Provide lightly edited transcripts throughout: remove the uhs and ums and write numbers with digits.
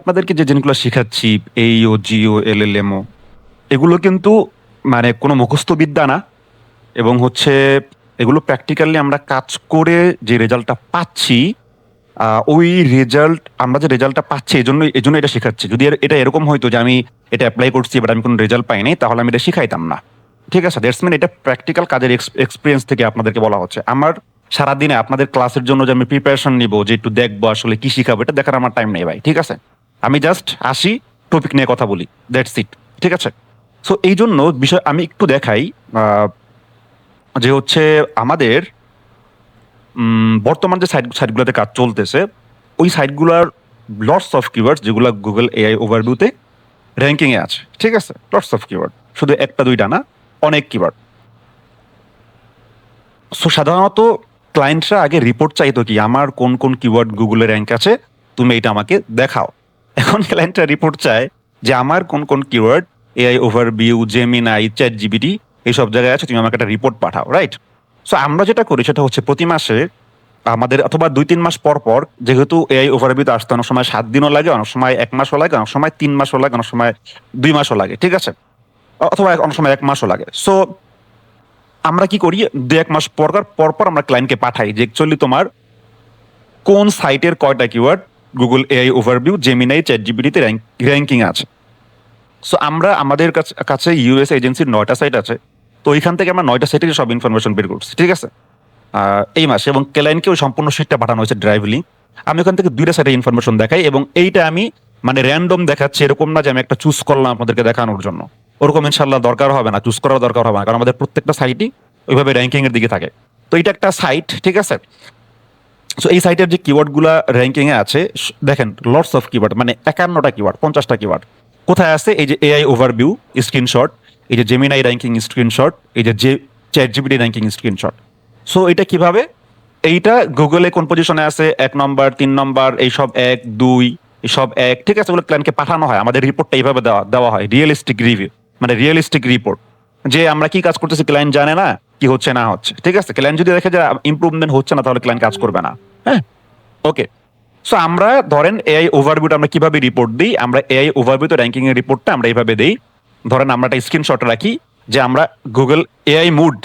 আপনাদেরকে যে জিনিসগুলো শিখাচ্ছি এইও, জিও, এলএলএমও এগুলো কিন্তু মানে কোনো মুখস্থ বিদ্যা না এবং হচ্ছে এগুলো প্র্যাকটিক্যালি আমরা কাজ করে যে রেজাল্টটা পাচ্ছি ওই রেজাল্ট আমরা যে রেজাল্টটা পাচ্ছি এজন্য এটা শেখাচ্ছি। যদি এটা এরকম হইতো যে আমি এটা অ্যাপ্লাই করছি বাট আমি কোনো রেজাল্ট পাইনি তাহলে আমি এটা শিখাইতাম না। ঠিক আছে, দ্যাটস মিন এটা প্র্যাকটিক্যাল কাজের এক্সপিরিয়েন্স থেকে আপনাদেরকে বলা হচ্ছে। আমার সারাদিনে আপনাদের ক্লাসের জন্য যে আমি প্রিপারেশন নিব, যে একটু দেখবো আসলে কি শিখাবো, এটা দেখার আমার টাইম নেই ভাই। ঠিক আছে, আমি জাস্ট আসি, টপিক নিয়ে কথা বলি, দ্যাটস ইট। ঠিক আছে, সো এই জন্য বিষয় আমি একটু দেখাই যে হচ্ছে আমাদের বর্তমান যে সাইটগুলোতে কাজ চলতেছে ওই সাইটগুলোর লটস অফ কিওয়ার্ডস যেগুলো গুগল এআই ওভারভিউতে র্যাঙ্কিং এ আছে। ঠিক আছে, লটস অফ কিওয়ার্ড, শুধু একটা দুইটা না, অনেক কিওয়ার্ড। সো সাধারণত ক্লায়েন্টরা আগে রিপোর্ট চাইতো কি আমার কোন কোন কিওয়ার্ড গুগলে র্যাঙ্ক আছে, তুমি এটা আমাকে দেখাও। এখন ক্লায়েন্টরা রিপোর্ট চায় যে আমার কোন কোন keyword AI overview, Gemini, chat GPT এইসব জায়গায় আছে, তুমি আমাকে একটা রিপোর্ট পাঠাও, রাইট? সো আমরা যেটা করি সেটা হচ্ছে প্রতি মাসে আমাদের অথবা 2-3 মাস পর পর, যেহেতু এআই ওভারভিউতে আসতে অনেক সময় 7 দিনও লাগে, অনেক সময় 1 মাসও লাগে, অনেক সময় 3 মাসও লাগে, অনেক সময় 2 মাসও লাগে। ঠিক আছে, অথবা অনেক সময় 1 মাসও লাগে। সো আমরা কি করি, 2-1 মাস পর পর পর আমরা ক্লায়েন্টকে পাঠাই যে অ্যাকচুয়ালি তোমার কোন সাইটের কয়টা keyword Google AI overview, Gemini, chat জিপিটিতে র্যাঙ্কিং আছে। সো আমরা আমাদের কাছে ইউএস এজেন্সির 9টা সাইট আছে, তো ওইখান থেকে আমরা 9টা সাইটের সব ইনফরমেশন বের করছি। ঠিক আছে, এই মাসে, এবং ক্লায়েন্টকে ওই সম্পূর্ণ শিটটা পাঠানো হয়েছে, ড্রাইভ লিঙ্ক। আমি ওখান থেকে 2টা সাইটের ইনফরমেশন দেখাই, এবং এইটা আমি মানে র্যান্ডম দেখাচ্ছি, এরকম না যে আমি একটা চুজ করলাম আপনাদেরকে দেখানোর জন্য। ওরকম ইনশাল্লাহ দরকার হবে না, চুজ করার দরকার হবে না, কারণ আমাদের প্রত্যেকটা সাইটই ওইভাবে র্যাঙ্কিং এর দিকে থাকে। তো এটা একটা সাইট। ঠিক আছে, সো এই সাইটের যে কিওয়ার্ডগুলো র্যাঙ্কিং এ আছে, দেখেন লটস অফ কিওয়ার্ড, মানে 51টা কিওয়ার্ড, 50টা কিওয়ার্ড কোথায় আছে। এই যে এআই ওভারভিউ স্ক্রিনশট, এই যে জেমিনাই র্যাঙ্কিং স্ক্রিনশট, এই যে chat GPT ranking screenshot. So এটা কিভাবে, এইটা গুগলে কোন পজিশনে আছে, 1 নম্বর, 3 নম্বর, এইসব 1, 2, এইসব 1। ঠিক আছে, ওগুলো ক্লায়েন্টকে পাঠানো হয়, আমাদের রিপোর্টটা এইভাবে দেওয়া দেওয়া হয়, রিয়েলিস্টিক রিভিউ, মানে রিয়েলিস্টিক রিপোর্ট, যে আমরা কি কাজ করতেছি ক্লায়েন্ট জানে না, কি হচ্ছে না হচ্ছে। ঠিক আছে, ক্লায়েন্ট যদি দেখে যে ইমপ্রুভমেন্ট হচ্ছে না তাহলে ক্লায়েন্ট কাজ করবে না। হ্যাঁ, ওকে। সো আমরা ধরেন এআই ওভারভিউটা আমরা কিভাবে রিপোর্ট দিই, আমরা এআই ওভারভিউতে র্যাঙ্কিং এর রিপোর্টটা আমরা এইভাবে দেই। ধরেন আমরা একটা স্ক্রিনশট রাখি যে আমরা গুগল এআই মুড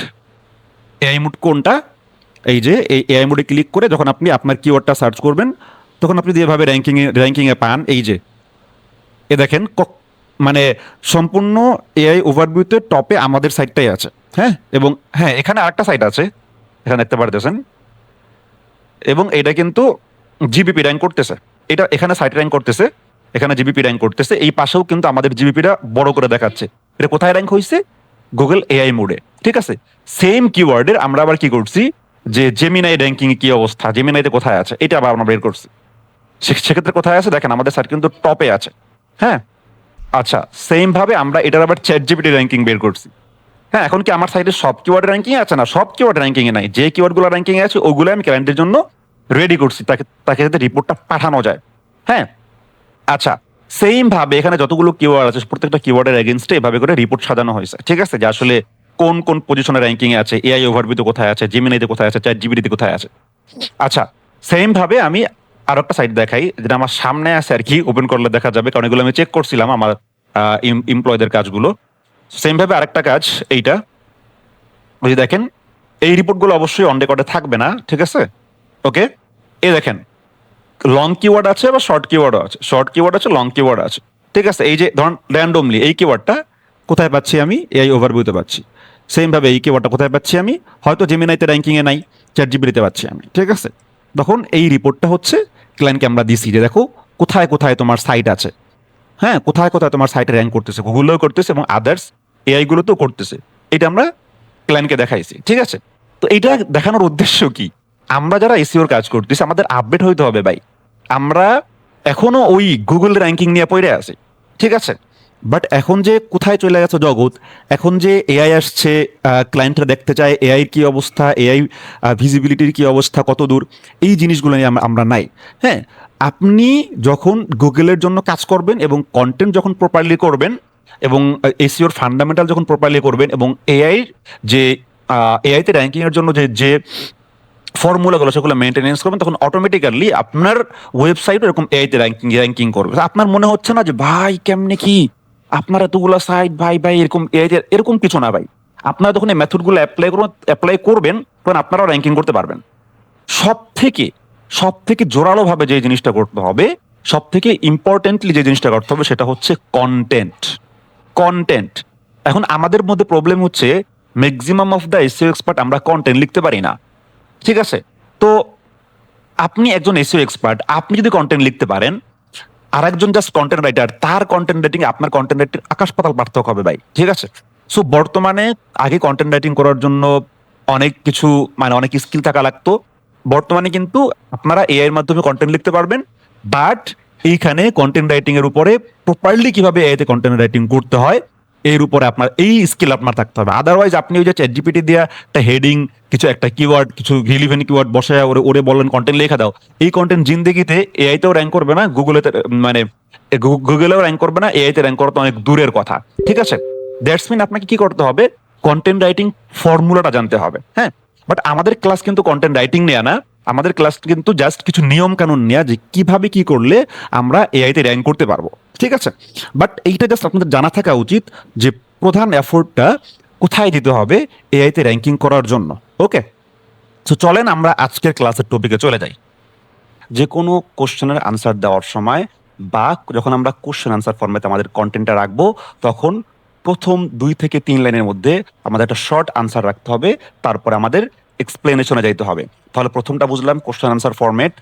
কোনটা, এই যে এই এআই মোডে ক্লিক করে যখন আপনি আপনার কিওয়ার্ডটা সার্চ করবেন তখন আপনি যেভাবে র্যাঙ্কিং এ পান, এই যে এ দেখেন মানে সম্পূর্ণ এআই ওভারভিউতে টপে আমাদের সাইটটাই আছে। হ্যাঁ, এবং হ্যাঁ এখানে আরেকটা সাইট আছে, এখানে দেখতে পারতেছেন, এবং এটা কিন্তু জিবিপি র্যাঙ্ক করতেছে। এটা এখানে সাইট র্যাঙ্ক করতেছে, এখানে জিবিপি র্যাঙ্ক করতেছে, এই পাশেও কিন্তু আমাদের জিবিপিটা বড় করে দেখাচ্ছে। এটা কোথায় র্যাঙ্ক হয়েছে, গুগল এআই মোডে। ঠিক আছে, সেম কিওয়ার্ডের আমরা আবার কি করছি, যে জেমিনাই র্যাঙ্কিং কি অবস্থা, জেমিনাইতে কোথায় আছে, এটা আবার আমরা বের করছি। সেক্ষেত্রে কোথায় আছে দেখেন, আমাদের সাইট কিন্তু টপে আছে। হ্যাঁ, আচ্ছা, সেম ভাবে আমরা এটার আবার চ্যাট জিপিটি র্যাঙ্কিং বের করছি। হ্যাঁ, এখন কি আমার সাইটে সব কিওয়ার্ড র্যাঙ্কিং আছে না, সব কিওয়ার্ড র্যাঙ্কিং এ নাই, যে কিওয়ার্ডগুলো র্যাঙ্কিং এ আছে ওগুলো আমি ক্লায়েন্টের জন্য রেডি করছি, তাকে তাকে যাতে রিপোর্টটা পাঠানো যায়। হ্যাঁ, আচ্ছা, সেম ভাবে এখানে যতগুলো কিওয়ার্ড আছে প্রত্যেকটা কিওয়ার্ডের এগেইনস্টে এভাবে করে রিপোর্ট সাজানো হয়েছে। ঠিক আছে, যে আসলে কোন কোন পজিশনে র্যাঙ্কিং এ আছে, এআই ওভারভিউতে কোথায় আছে, জেমিনাইতে কোথায় আছে, চ্যাট জিপিটিতে কোথায় আছে। আচ্ছা, সেম ভাবে আমি আরো একটা সাইট দেখাই, যেটা আমার সামনে আছে আর কি, ওপেন করলে দেখা যাবে, কারণ এগুলো আমি চেক করছিলাম আমার এমপ্লয়ীদের কাজগুলো। সেম ভাবে আরেকটা কাজ এইটা, ওই যে দেখেন, এই রিপোর্টগুলো অবশ্যই অন রেকর্ডে থাকবে না। ঠিক আছে, ওকে। এই দেখেন, লং কিওয়ার্ড আছে বা শর্ট কিওয়ার্ডও আছে, শর্ট কিওয়ার্ড আছে, লং কিওয়ার্ড আছে। ঠিক আছে, এই যে ধরুন র্যান্ডমলি এই কিওয়ার্ডটা কোথায় পাচ্ছি আমি, এআই ওভারভিউতে পাচ্ছি। সেম ভাবে এই কিওয়ার্ডটা কোথায় পাচ্ছি আমি, হয়তো জেমিনাইতে র্যাঙ্কিং এ নাই, চ্যাট জিপিটিতে পাচ্ছি আমি। ঠিক আছে, তখন এই রিপোর্টটা হচ্ছে ক্লায়েন্টকে আমরা দিছি, যে দেখো কোথায় কোথায় তোমার সাইট আছে। হ্যাঁ, কোথায় কোথায় তোমার সাইটে র্যাঙ্ক করতেছে, গুগলেও করতেছে এবং আদার্স এআই গুলোতেও করতেছে, এটা আমরা ক্লায়েন্টকে দেখাইছি। ঠিক আছে, তো এইটা দেখানোর উদ্দেশ্য কি, আমরা যারা এসিওর কাজ করতেছি আমাদের আপডেট হইতে হবে ভাই। আমরা এখনো ওই গুগল র্যাঙ্কিং নিয়ে পড়ে আছি। ঠিক আছে, বাট এখন যে কোথায় চলে গেছে জগৎ, এখন যে এআই আসছে, ক্লায়েন্টরা দেখতে চায় এআই কি অবস্থা, এআই ভিজিবিলিটির কি অবস্থা, কত দূর, এই জিনিসগুলো নিয়ে আমরা নাই। হ্যাঁ, আপনি যখন গুগলের জন্য কাজ করবেন এবং কন্টেন্ট যখন প্রপারলি করবেন এবং এসিওর ফান্ডামেন্টাল যখন প্রপারলি করবেন এবং এআই যে এআইতে র্যাঙ্কিং এর জন্য যে যে ফর্মুলাগুলো সেগুলো মেনটেনেন্স করবেন, তখন অটোমেটিক্যালি আপনার ওয়েবসাইট এরকম এআইতে র্যাঙ্কিং করবে। আপনার মনে হচ্ছে না যে ভাই কেমনে কি আপনার এতগুলো সাইট, ভাই ভাই এরকম এআইতে, এরকম কিছু না ভাই। আপনারা যখন এই মেথডগুলো অ্যাপ্লাই করবেন তখন আপনারাও র্যাঙ্কিং করতে পারবেন। সব থেকে জোরালো ভাবে যে জিনিসটা করতে হবে, সব থেকে ইম্পর্টেন্টলি যে জিনিসটা করতে হবে সেটা হচ্ছে কন্টেন্ট। এখন আমাদের মধ্যে প্রবলেম হচ্ছে maximum of the SEO expert আমরা কন্টেন্ট লিখতে পারি না, ঠিক আছে? তো আপনি একজন এসইও এক্সপার্ট, আপনি যদি কন্টেন্ট লিখতে পারেন, আর একজন জাস্ট কন্টেন্ট রাইটার, তার কন্টেন্ট রাইটিং আপনার কন্টেন্ট রাইটিং আকাশ পাতাল পার্থক্য হবে ভাই, ঠিক আছে? সো বর্তমানে আগে কন্টেন্ট রাইটিং করার জন্য অনেক কিছু মানে অনেক স্কিল থাকা লাগতো। বর্তমানে কিন্তু আপনারা এআই এর মাধ্যমে কন্টেন্ট লিখতে পারবেন, বাট এইখানে কন্টেন্ট রাইটিং এর উপরে প্রপারলি কিভাবে এআই তে কন্টেন্ট রাইটিং করতে হয় এর উপরে আপনার এই স্কিল আপনার থাকতে হবে। আদারওয়াইজ আপনি ওই যে চ্যাট জিপিটি দিয়ে একটা হেডিং, কিছু একটা কিওয়ার্ড, কিছু রিলিভেন্ট কিওয়ার্ড বসায় ওরে বললেন কন্টেন্ট লেখা দাও, এই কন্টেন্ট জিন্দেগিতে এআই তেও র্যাঙ্ক করবে না, মানে গুগলেও র্যাঙ্ক করবে না, এআই তে র্যাঙ্ক করা তো অনেক দূরের কথা, ঠিক আছে? দ্যাটস মিন আপনাকে কি করতে হবে, কন্টেন্ট রাইটিং ফর্মুলাটা জানতে হবে, হ্যাঁ। বাট আমাদের ক্লাস কিন্তু কন্টেন্ট রাইটিং নেয়া না, আমাদের ক্লাস কিন্তু জাস্ট কিছু নিয়ম কানুন নেয়া, যে কিভাবে কি করলে আমরা এআই তে র্যাঙ্ক করতে পারবো, ঠিক আছে? বাট এইটা জাস্ট আপনাদের জানা থাকা উচিত যে প্রধান এফোর্টটা কোথায় দিতে হবে এআই তে র্যাঙ্কিং করার জন্য। ওকে, তো চলেন আমরা আজকের ক্লাসের টপিকে চলে যাই। যে কোনো কোশ্চেনের আনসার দেওয়ার সময় বা যখন আমরা কোশ্চেন আনসার ফরম্যাটে আমাদের কন্টেন্টটা রাখবো, তখন প্রথম 2 থেকে 3 লাইনের মধ্যে আমাদের একটা শর্ট আনসার রাখতে হবে, তারপরে আমাদের এক্সপ্লেনেশনে যাইতে হবে। তাহলে প্রথমটা বুঝলাম কোশ্চেন আনসার ফরম্যাট,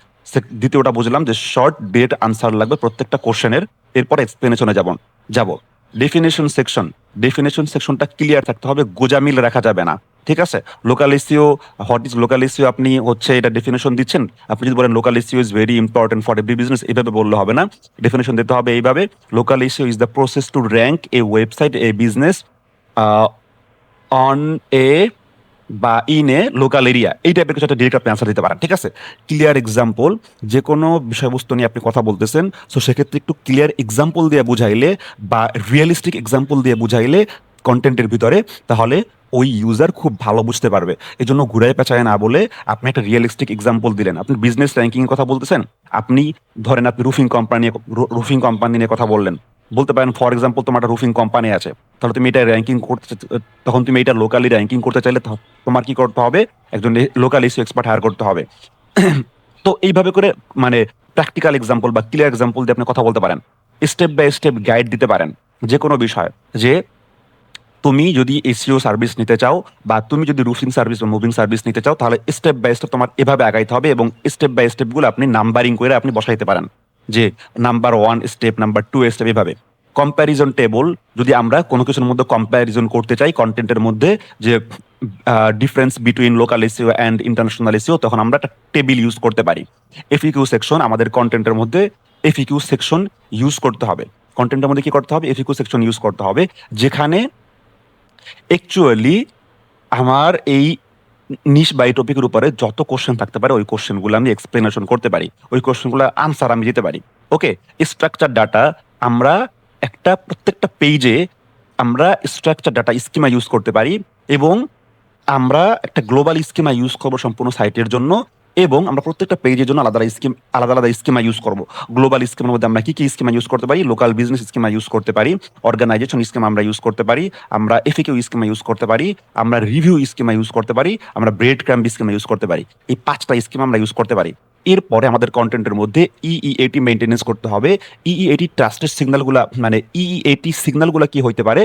দ্বিতীয়টা বুঝলাম যে শর্ট ডিরেক্ট আনসার লাগবে প্রত্যেকটা কোশ্চেনের, এরপর এক্সপ্লেনেশনে যাব। ডেফিনেশন সেকশনটা ক্লিয়ার থাকতে হবে, গোজামিল রাখা যাবে না, ঠিক আছে? Local SEO, what is local SEO, আপনি হচ্ছে এটা ডেফিনেশন দিচ্ছেন, আপনি যদি বলেন local SEO is very important for every business, এইভাবে বললে হবে না। ডেফিনেশন দিতে হবে এইভাবে, local SEO is the process to rank A website A business on a বা ইন এ লোকাল এরিয়া, এই টাইপের কিছু একটা ডিরেক্ট আপনি আনসার দিতে পারেন, ঠিক আছে? ক্লিয়ার এক্সাম্পল, যে কোনো বিষয়বস্তু নিয়ে আপনি কথা বলতেছেন, সো সেক্ষেত্রে একটু ক্লিয়ার এক্সাম্পল দিয়ে বুঝাইলে বা রিয়েলিস্টিক এক্সাম্পল দিয়ে বুঝাইলে কন্টেন্টের ভিতরে, তাহলে ওই ইউজার খুব ভালো বুঝতে পারবে। এই জন্য ঘুরায় পেঁচায় না বলে আপনি একটা রিয়েলিস্টিক এক্সাম্পল দিলেন। আপনি বিজনেস র্যাঙ্কিং এর কথা বলতেছেন, আপনি ধরেন আপনি রুফিং কোম্পানি নিয়ে কথা বলতে পারেন, ফর এক্সাম্পল তোমার একটা রুফিং কোম্পানি আছে, তাহলে তুমি এটা র্যাঙ্কিং করতে, তখন তুমি এটা লোকালি র্যাঙ্কিং করতে চাইলে তোমার কি করতে হবে, একজন লোকাল এসইও এক্সপার্ট হায়ার করতে হবে। তো এইভাবে করে মানে প্র্যাকটিক্যাল এক্সাম্পল বা ক্লিয়ার এক্সাম্পল দিয়ে আপনি কথা বলতে পারেন, স্টেপ বাই স্টেপ গাইড দিতে পারেন যে কোনো বিষয়, যে তুমি যদি এসইও সার্ভিস নিতে চাও বা তুমি যদি রুফিং সার্ভিস বা মুভিং সার্ভিস নিতে চাও, তাহলে স্টেপ বাই স্টেপ তোমার এভাবে আগাইতে হবে, এবং স্টেপ বাই স্টেপগুলো আপনি নাম্বারিং করে আপনি বসাইতে পারেন, যে নাম্বার 1 স্টেপ, নাম্বার 2 স্টেপ, এভাবে। কম্প্যারিজন টেবল, যদি আমরা কোনো কিছুর মধ্যে কম্প্যারিজন করতে চাই কন্টেন্টের মধ্যে, যে difference between local SEO and international SEO, তখন আমরা একটা টেবিল ইউজ করতে পারি। এফইকিউ সেকশন, আমাদের কন্টেন্টের মধ্যে এফইকিউ সেকশন ইউজ করতে হবে। কন্টেন্টের মধ্যে কি করতে হবে, এফইকিউ সেকশন ইউজ করতে হবে, যেখানে অ্যাকচুয়ালি আমার এই নিশ বা এই টপিকের উপরে যত কোশ্চেন থাকতে পারে ওই কোশ্চেনগুলো আমি এক্সপ্লেনেশন করতে পারি, ওই কোশ্চেনগুলো আনসার আমি দিতে পারি। ওকে, স্ট্রাকচার ডাটা, আমরা প্রত্যেকটা পেজে আমরা স্ট্রাকচার ডাটা স্কিমা ইউজ করতে পারি, এবং আমরা একটা গ্লোবাল স্কিমা ইউজ করবো সম্পূর্ণ সাইটের জন্য, এবং আমরা প্রত্যেকটা পেজের জন্য আলাদা আলাদা স্কিমা ইউজ করবো। গ্লোবাল স্কিমের মধ্যে আমরা কি কি স্কিমা ইউজ করতে পারি, লোকাল বিজনেস স্কিমা ইউজ করতে পারি, অর্গানাইজেশন স্কিমা আমরা ইউজ করতে পারি, আমরা এফএকিউ স্কিমা ইউজ করতে পারি, আমরা রিভিউ স্কিমা ইউজ করতে পারি, আমরা ব্রেড ক্রাম্ব স্কিমা ইউজ করতে পারি। এই 5টা স্কিমা আমরা ইউজ করতে পারি। এরপরে আমাদের কন্টেন্টের মধ্যে ইইএটি মেনটেনেন্স করতে হবে। ইইএটি ট্রাস্টেড সিগন্যালগুলা, মানে ইইএটি সিগন্যালগুলা কি হইতে পারে,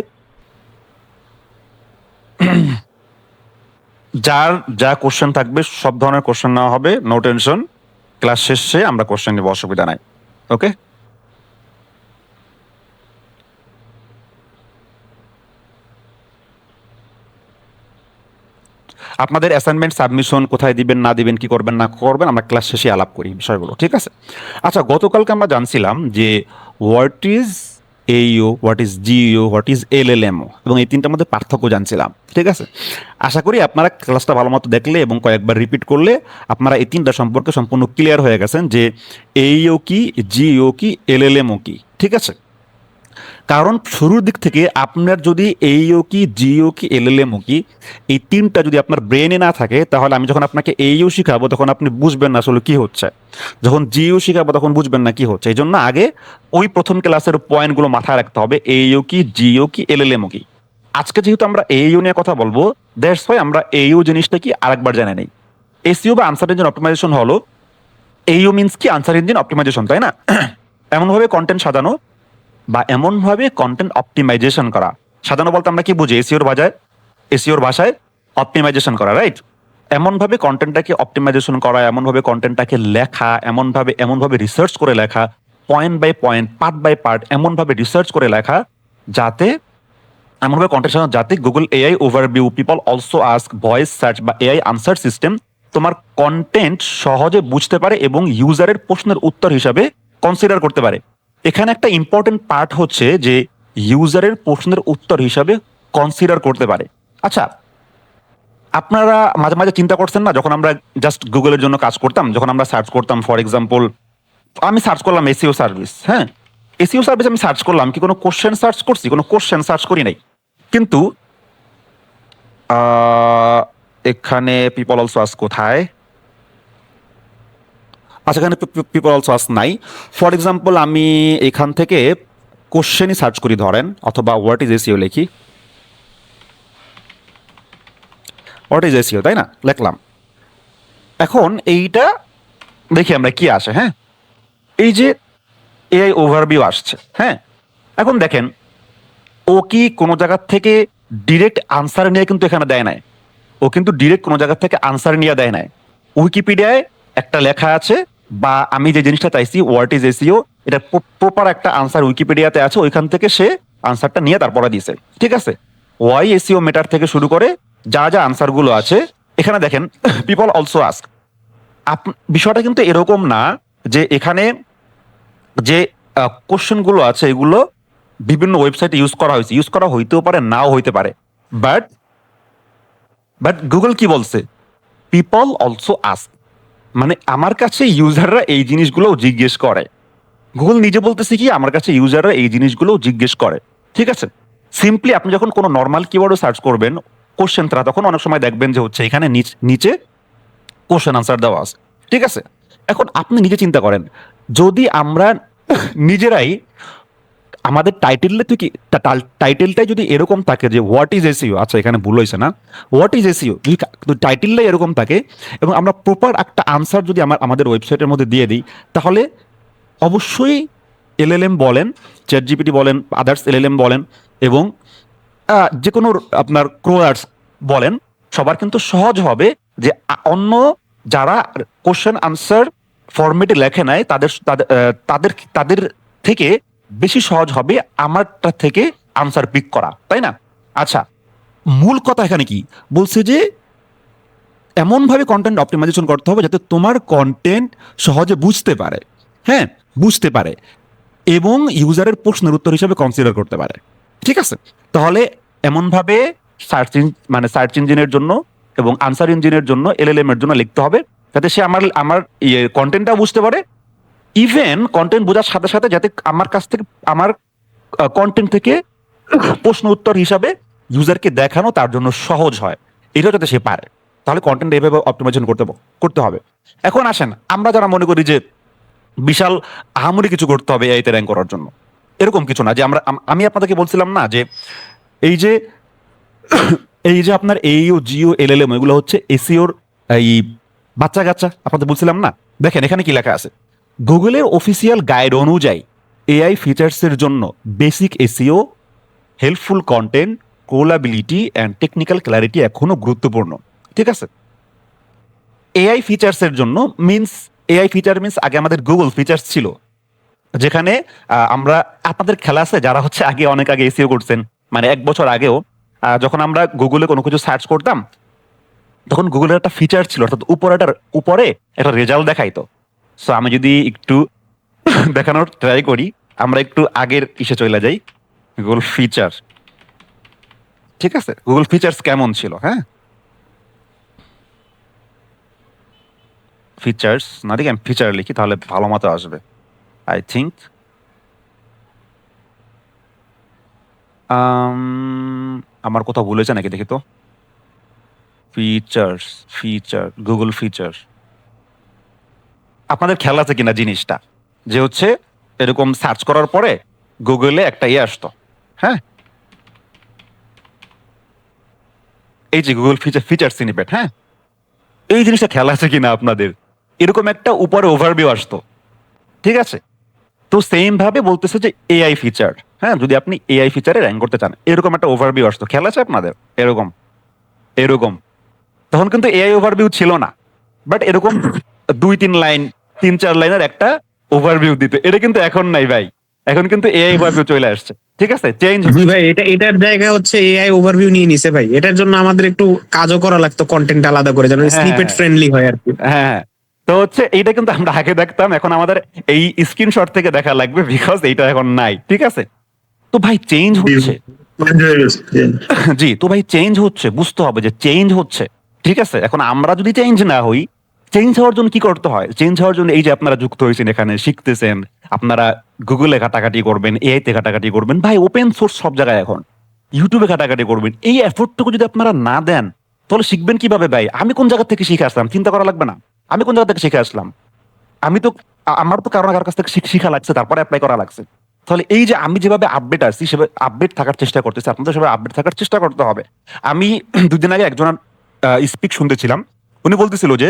যা কোশ্চেন থাকবে সব ধরনের কোশ্চেন নেওয়া হবে, নো টেনশন, ক্লাস শেষে আমরা কোশ্চেন নিব, অসুবিধা নাই। ওকে, আপনাদের অ্যাসাইনমেন্ট সাবমিশন কোথায় দিবেন না দিবেন, কি করবেন না করবেন, আমরা ক্লাস শেষে আলাপ করি বিষয়গুলো, ঠিক আছে? আচ্ছা, গতকালকে আমরা জানছিলাম যে what is AEO, what is GEO, what is LLMO, এবং এই তিনটার মধ্যে পার্থক্য জানছিলাম, ঠিক আছে? আশা করি আপনারা ক্লাসটা ভালো মতো দেখলে এবং কয়েকবার রিপিট করলে আপনারা এই তিনটা সম্পর্কে সম্পূর্ণ ক্লিয়ার হয়ে গেছেন, যে এইও কি, জিইও কি, এলএলএমও কি, ঠিক আছে? কারণ শুরুর দিক থেকে আপনার যদি এইও কি, জিও কি, এলএলএমও কি, এই তিনটা যদি আপনার ব্রেনে না থাকে, তাহলে আমি যখন আপনাকে এইও শিখাবো তখন আপনি বুঝবেন না আসলে কি হচ্ছে। যখন জিও শিখাবো তখন বুঝবেন না কি হচ্ছে। এই জন্য আগে ওই প্রথম ক্লাসের পয়েন্টগুলো মাথায় রাখতে হবে, এইও কি, জিও কি, এলএলএমও কি। আজকে যেহেতু আমরা এইও নিয়ে কথা বলবো, দ্যাটস ওয়াই আমরা এইও জিনিসটা কি আরেকবার জেনে নেই। এসইও বা আনসার ইঞ্জিন অপটিমাইজেশন হলো, এইও মিন্স কি আনসার ইঞ্জিন অপটিমাইজেশন, তাই না? এমনভাবে কন্টেন্ট সাজানো বা এমনভাবে কন্টেন্ট অপটিমাইজেশন করা। সাজানো বলতে আমরা কি বুঝি? এসইওর ভাষায় অপটিমাইজেশন করা, রাইট? এমনভাবে কন্টেন্টটাকে অপটিমাইজেশন করা, এমনভাবে কন্টেন্টটাকে লেখা, এমনভাবে রিসার্চ করে লেখা, point by point, part by part, এমনভাবে রিসার্চ করে লেখা, যাতে এমনভাবে কন্টেন্ট সাজানো যাতে Google AI overview, people also ask, voice search বা এআই আনসার সিস্টেম তোমার কন্টেন্ট সহজে বুঝতে পারে এবং ইউজারের প্রশ্নের উত্তর হিসাবে কনসিডার করতে পারে। এখানে একটা ইম্পর্টেন্ট পার্ট হচ্ছে যে ইউজারের প্রশ্নের উত্তর হিসাবে কনসিডার করতে পারে। আচ্ছা, আপনারা মাঝে মাঝে চিন্তা করছেন না, যখন আমরা জাস্ট গুগলের জন্য কাজ করতাম, যখন আমরা সার্চ করতাম, ফর এক্সাম্পল আমি সার্চ করলাম এসইও সার্ভিস, হ্যাঁ, এসইও সার্ভিস আমি সার্চ করলাম, কি কোনো কোশ্চেন সার্চ করছি? কোনো কোশ্চেন সার্চ করি নাই। কিন্তু এখানে পিপল অলসো আস্ক কোথায়? আচ্ছা, এখানে পিপল অলসো আস্ক নাই। ফর এক্সাম্পল আমি এখান থেকে কোশ্চেনই সার্চ করি ধরেন, অথবা হোয়াট ইজ এসইও লিখি, হোয়াট ইজ এসইও, তাই না? লিখলাম। এখন এইটা দেখি আমরা কি আসে। হ্যাঁ, এই যে এআই ওভারভিউ আসছে, হ্যাঁ, এখন দেখেন ও কি কোনো জায়গা থেকে ডিরেক্ট আনসার নিয়ে কিন্তু এখানে দেয় নাই। ও কিন্তু ডিরেক্ট কোনো জায়গা থেকে আনসার নিয়ে দেয় নাই। উইকিপিডিয়ায় একটা লেখা আছে, বা আমি যে জিনিসটা চাইছি হোয়াট ইজ এসইও, এটা প্রপার একটা আনসার উইকিপিডিয়াতে আছে, ওইখান থেকে সে আনসারটা নিয়ে তারপরে দিছে, ঠিক আছে? ওয়াই এসইও মেটার থেকে শুরু করে যা যা আনসারগুলো আছে এখানে দেখেন, পিপল অলসো আস্ক। বিষয়টা কিন্তু এরকম না যে এখানে যে কোশ্চেনগুলো আছে এগুলো বিভিন্ন ওয়েবসাইটে ইউজ করা হইতেও পারে, নাও হইতে পারে। বাট বাট গুগল কি বলছে? পিপল অলসো আস্ক, মানে আমার কাছে ইউজাররা এই জিনিসগুলো জিজ্ঞেস করে। গুগল নিজে বলতেছে কি আমার কাছে ইউজাররা এই জিনিসগুলো জিজ্ঞেস করে, ঠিক আছে? সিম্পলি আপনি যখন কোনো নর্মাল কিওয়ার্ডও সার্চ করবেন কোশ্চেন ছাড়া, তখন অনেক সময় দেখবেন যে হচ্ছে এখানে নিচে কোশ্চেন আনসার দেওয়া আছে, ঠিক আছে? এখন আপনি নিজে চিন্তা করেন, যদি আমরা নিজেরাই আমাদের টাইটেলটা তুই কি টাইটেলটাই যদি এরকম থাকে যে হোয়াট ইজ এসইও, আচ্ছা এখানে ভুল হয়েছে না, হোয়াট ইজ এসইও, যদি টাইটেলটাই এরকম থাকে এবং আমরা প্রপার একটা আনসার যদি আমাদের ওয়েবসাইটের মধ্যে দিয়ে দিই, তাহলে অবশ্যই এলএলএম বলেন, চ্যাট জিপিটি বলেন, আদার্স এলএলএম বলেন, এবং যে কোনো আপনার ক্রোয়ার্স বলেন, সবার কিন্তু সহজ হবে যে অন্য যারা কোশ্চেন আনসার ফরম্যাটে লেখে নাই তাদের তাদের তাদের তাদের থেকে বেশি সহজ হবে আমারটা থেকে আনসার পিক করা, তাই না? আচ্ছা, মূল কথা এখানে কি বলছে যে এমনভাবে কন্টেন্ট অপটিমাইজেশন করতে হবে যাতে তোমার কন্টেন্ট সহজে বুঝতে পারে, হ্যাঁ, বুঝতে পারে এবং ইউজারের প্রশ্নের উত্তর হিসেবে কনসিডার করতে পারে, ঠিক আছে? তাহলে এমনভাবে সার্চ ইঞ্জিনের জন্য এবং আনসার ইঞ্জিনের জন্য, এলএলএম এর জন্য লিখতে হবে যাতে সে আমার আমার কন্টেন্টটা বুঝতে পারে, ইভেন কন্টেন্ট বোঝার সাথে সাথে যাতে আমার কাছ থেকে আমার কন্টেন্ট থেকে প্রশ্ন উত্তর হিসাবে ইউজারকে দেখানো তার জন্য সহজ হয়, এটা যাতে সে পারে। তাহলে কন্টেন্ট এইভাবে অপটিমাইজেশন করতে হবে। এখন আসেন, আমরা যারা মনে করি যে বিশাল আহামরি কিছু করতে হবে এআইতে র্যাঙ্ক করার জন্য, এরকম কিছু না। যে আমি আপনাদেরকে বলছিলাম না যে এই যে এই যে আপনার এইও, জিও, এলএলএম এগুলো হচ্ছে এসইওর এই বাচ্চা কাচ্চা, আপনাদের বলছিলাম না? দেখেন এখানে কি লেখা আছে, গুগলের অফিসিয়াল গাইড অনুযায়ী এআই ফিচার্সের জন্য basic SEO, helpful content, crawlability and technical clarity এখনো গুরুত্বপূর্ণ, ঠিক আছে? এআই ফিচার্সের জন্য মিন্স, এআই ফিচার মিন্স আগে আমাদের গুগল ফিচার্স ছিল, যেখানে আমরা, আপনাদের খেলা আছে যারা হচ্ছে আগে অনেক আগে এসইও করছেন, মানে 1 বছর আগেও যখন আমরা গুগলে কোনো কিছু সার্চ করতাম তখন গুগলের একটা ফিচার ছিল, অর্থাৎ উপরে একটা রেজাল্ট দেখাইতো। সো আমি যদি একটু দেখানোর ট্রাই করি, আমরা একটু আগের ইসে চলে যাই, গুগল ফিচার, ঠিক আছে? গুগল ফিচার্স কেমন ছিল, হ্যাঁ, ফিচার্স না দেখি আমি ফিচার লিখি তাহলে ভালো মতো আসবে, আই থিঙ্ক। আমার কোথাও ভুলেছে নাকি দেখি তো। ফিচার্স, গুগল ফিচার, আপনাদের খেয়াল আছে কিনা জিনিসটা, যে হচ্ছে এরকম সার্চ করার পরে গুগলে একটা আসতো, হ্যাঁ, এই যে গুগল ফিচার স্নিপেট, হ্যাঁ, এই জিনিসটা খেয়াল আছে কিনা আপনাদের, এরকম একটা উপরে ওভারভিউ আসতো, ঠিক আছে। তো সেম ভাবে বলতেছে যে এআই ফিচার, হ্যাঁ, যদি আপনি এআই ফিচারে র্যাঙ্ক করতে চান, এরকম একটা ওভারভিউ আসতো, খেয়াল আছে আপনাদের, এরকম এরকম। তখন কিন্তু এআই ওভারভিউ ছিল না, বাট এরকম 2-3 লাইন, 3-4 লাইনের একটা ওভারভিউ দিত, এটা কিন্তু এখন নাই ভাই, এখন কিন্তু এআই ওভারভিউ চলে আসছে, ঠিক আছে, চেঞ্জ। জি ভাই, এটার জায়গায় হচ্ছে এআই ওভারভিউ নিয়ে নিছে ভাই। এটার জন্য আমাদের একটু কাজও করা লাগতো, কন্টেন্ট আলাদা করে, যেন হ্যাঁ, স্নিপেট ফ্রেন্ডলি হয় আর কি। হ্যাঁ, হ্যাঁ। তো হচ্ছে এইটা কিন্তু আমরা আগে দেখতাম, এখন আমাদের এই স্ক্রিনশট থেকে দেখা লাগবে, বিকজ এইটা এখন নাই, ঠিক আছে। তো ভাই চেঞ্জ হচ্ছে, জি, তো ভাই চেঞ্জ হচ্ছে, বুঝতে হবে যে চেঞ্জ হচ্ছে, ঠিক আছে। এখন আমরা যদি চেঞ্জ না হই, চেঞ্জ হওয়ার জন্য কি করতে হয়, চেঞ্জ হওয়ার জন্য এই যে আপনারা যুক্ত হয়েছেন এখানে, শিখতেছেন, আপনারা গুগলে ঘাটাঘাটি করবেন, এআই তে ঘাটাঘাটি করবেন, ভাই ওপেন সোর্স সব জায়গায় এখন, ইউটিউবে ঘাটাঘাটি করবেন, এই এফোর্টটুকু যদি আপনারা না দেন, তাহলে শিখবেন কিভাবে ভাই? আমি কোন জায়গা থেকে শিখে আসলাম, চিন্তা করা লাগবে না, আমি কোন জায়গা থেকে শিখে আসলাম? আমি তো আমার তো কারো না কারোর কাছ থেকে শিখা লাগছে, তারপরে অ্যাপ্লাই করা লাগছে। তাহলে এই যে আমি যেভাবে আপডেট আছি, সেভাবে আপডেট থাকার চেষ্টা করতেছি, আপনাদের সেভাবে আপডেট থাকার চেষ্টা করতে হবে। আমি 2 দিন আগে একজন স্পিক শুনতেছিলাম, উনি বলতেছিল যে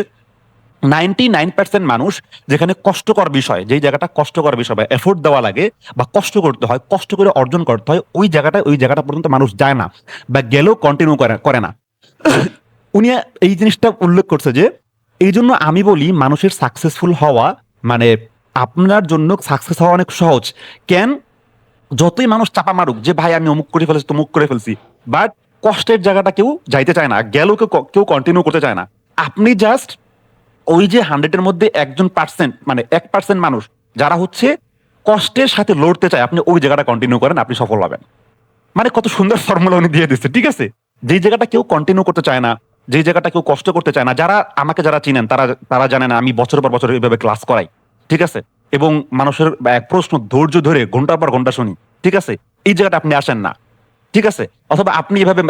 99% মানুষ যেখানে কষ্টকর বিষয়, যেই জায়গাটা কষ্টকর বিষয় বা এফোর্ট দেওয়া লাগে বা কষ্ট করতে হয়, কষ্ট করে অর্জন করতে হয়, ওই জায়গাটা পর্যন্ত মানুষ যায় না, বা গেলেও কন্টিনিউ করে না। উনি এই জিনিসটা উল্লেখ করছে যে এই জন্য আমি বলি মানুষের সাকসেসফুল হওয়া মানে আপনার জন্য সাকসেস হওয়া অনেক সহজ। কেন? যতই মানুষ চাপা মারুক যে ভাই আমি অমুক করে ফেলছি, তমুক করে ফেলছি, বাট কষ্টের জায়গাটা কেউ যাইতে চায় না, গেলেও কেউ কন্টিনিউ করতে চায় না। আপনি জাস্ট ওই যে 100-এর মধ্যে 1% মানে 1% মানুষ যারা হচ্ছে কষ্টের সাথে লড়তে চায়, আপনি ওই জায়গাটা কন্টিনিউ করেন, আপনি সফল হবেন। মানে কত সুন্দর ফর্মুলা উনি দিয়ে দিচ্ছে, ঠিক আছে। যেই জায়গাটা কেউ কন্টিনিউ করতে চায় না, যেই জায়গাটা কেউ কষ্ট করতে চায় না, যারা চিনেন তারা তারা জানে না আমি বছর পর বছর এইভাবে ক্লাস করাই, ঠিক আছে, এবং মানুষের এক প্রশ্ন ধৈর্য ধরে ঘন্টার পর ঘন্টা শুনি, ঠিক আছে। এই জায়গাটা আপনি আসেন না, ঠিক আছে। অথবা আপনি এভাবে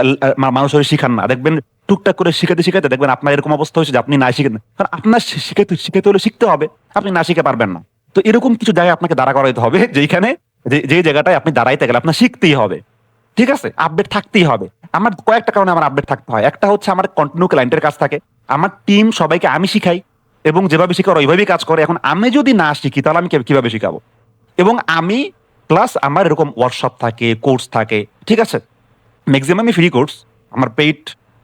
মানুষের শিখান না, দেখবেন টুকটাক করে শিখাতে শিখাতে দেখবেন আপনার এরকম অবস্থা হয়েছে যে আপনি না শিখেন, কারণ আপনার শিখাতে শিখাতে হলে শিখতে হবে, আপনি না শিখে পারবেন না। তো এরকম কিছু জায়গায় আপনাকে দাঁড়া করাইতে হবে, যেখানে যে জায়গাটায় আপনি দাঁড়াইতে গেলে আপনার শিখতেই হবে, ঠিক আছে, আপডেট থাকতেই হবে। আমার কয়েকটা কারণে আমার আপডেট থাকতে হয়। একটা হচ্ছে আমার কন্টিনিউ ক্লায়েন্টের কাজ থাকে, আমার টিম সবাইকে আমি শিখাই, এবং যেভাবে শিখার ওইভাবেই কাজ করে। এখন আমি যদি না শিখি তাহলে আমি কিভাবে শিখাবো? এবং আমি প্লাস আমার এরকম ওয়ার্কশপ থাকে, কোর্স থাকে, ঠিক আছে। ম্যাক্সিমামই ফ্রি কোর্স, আমার পেইড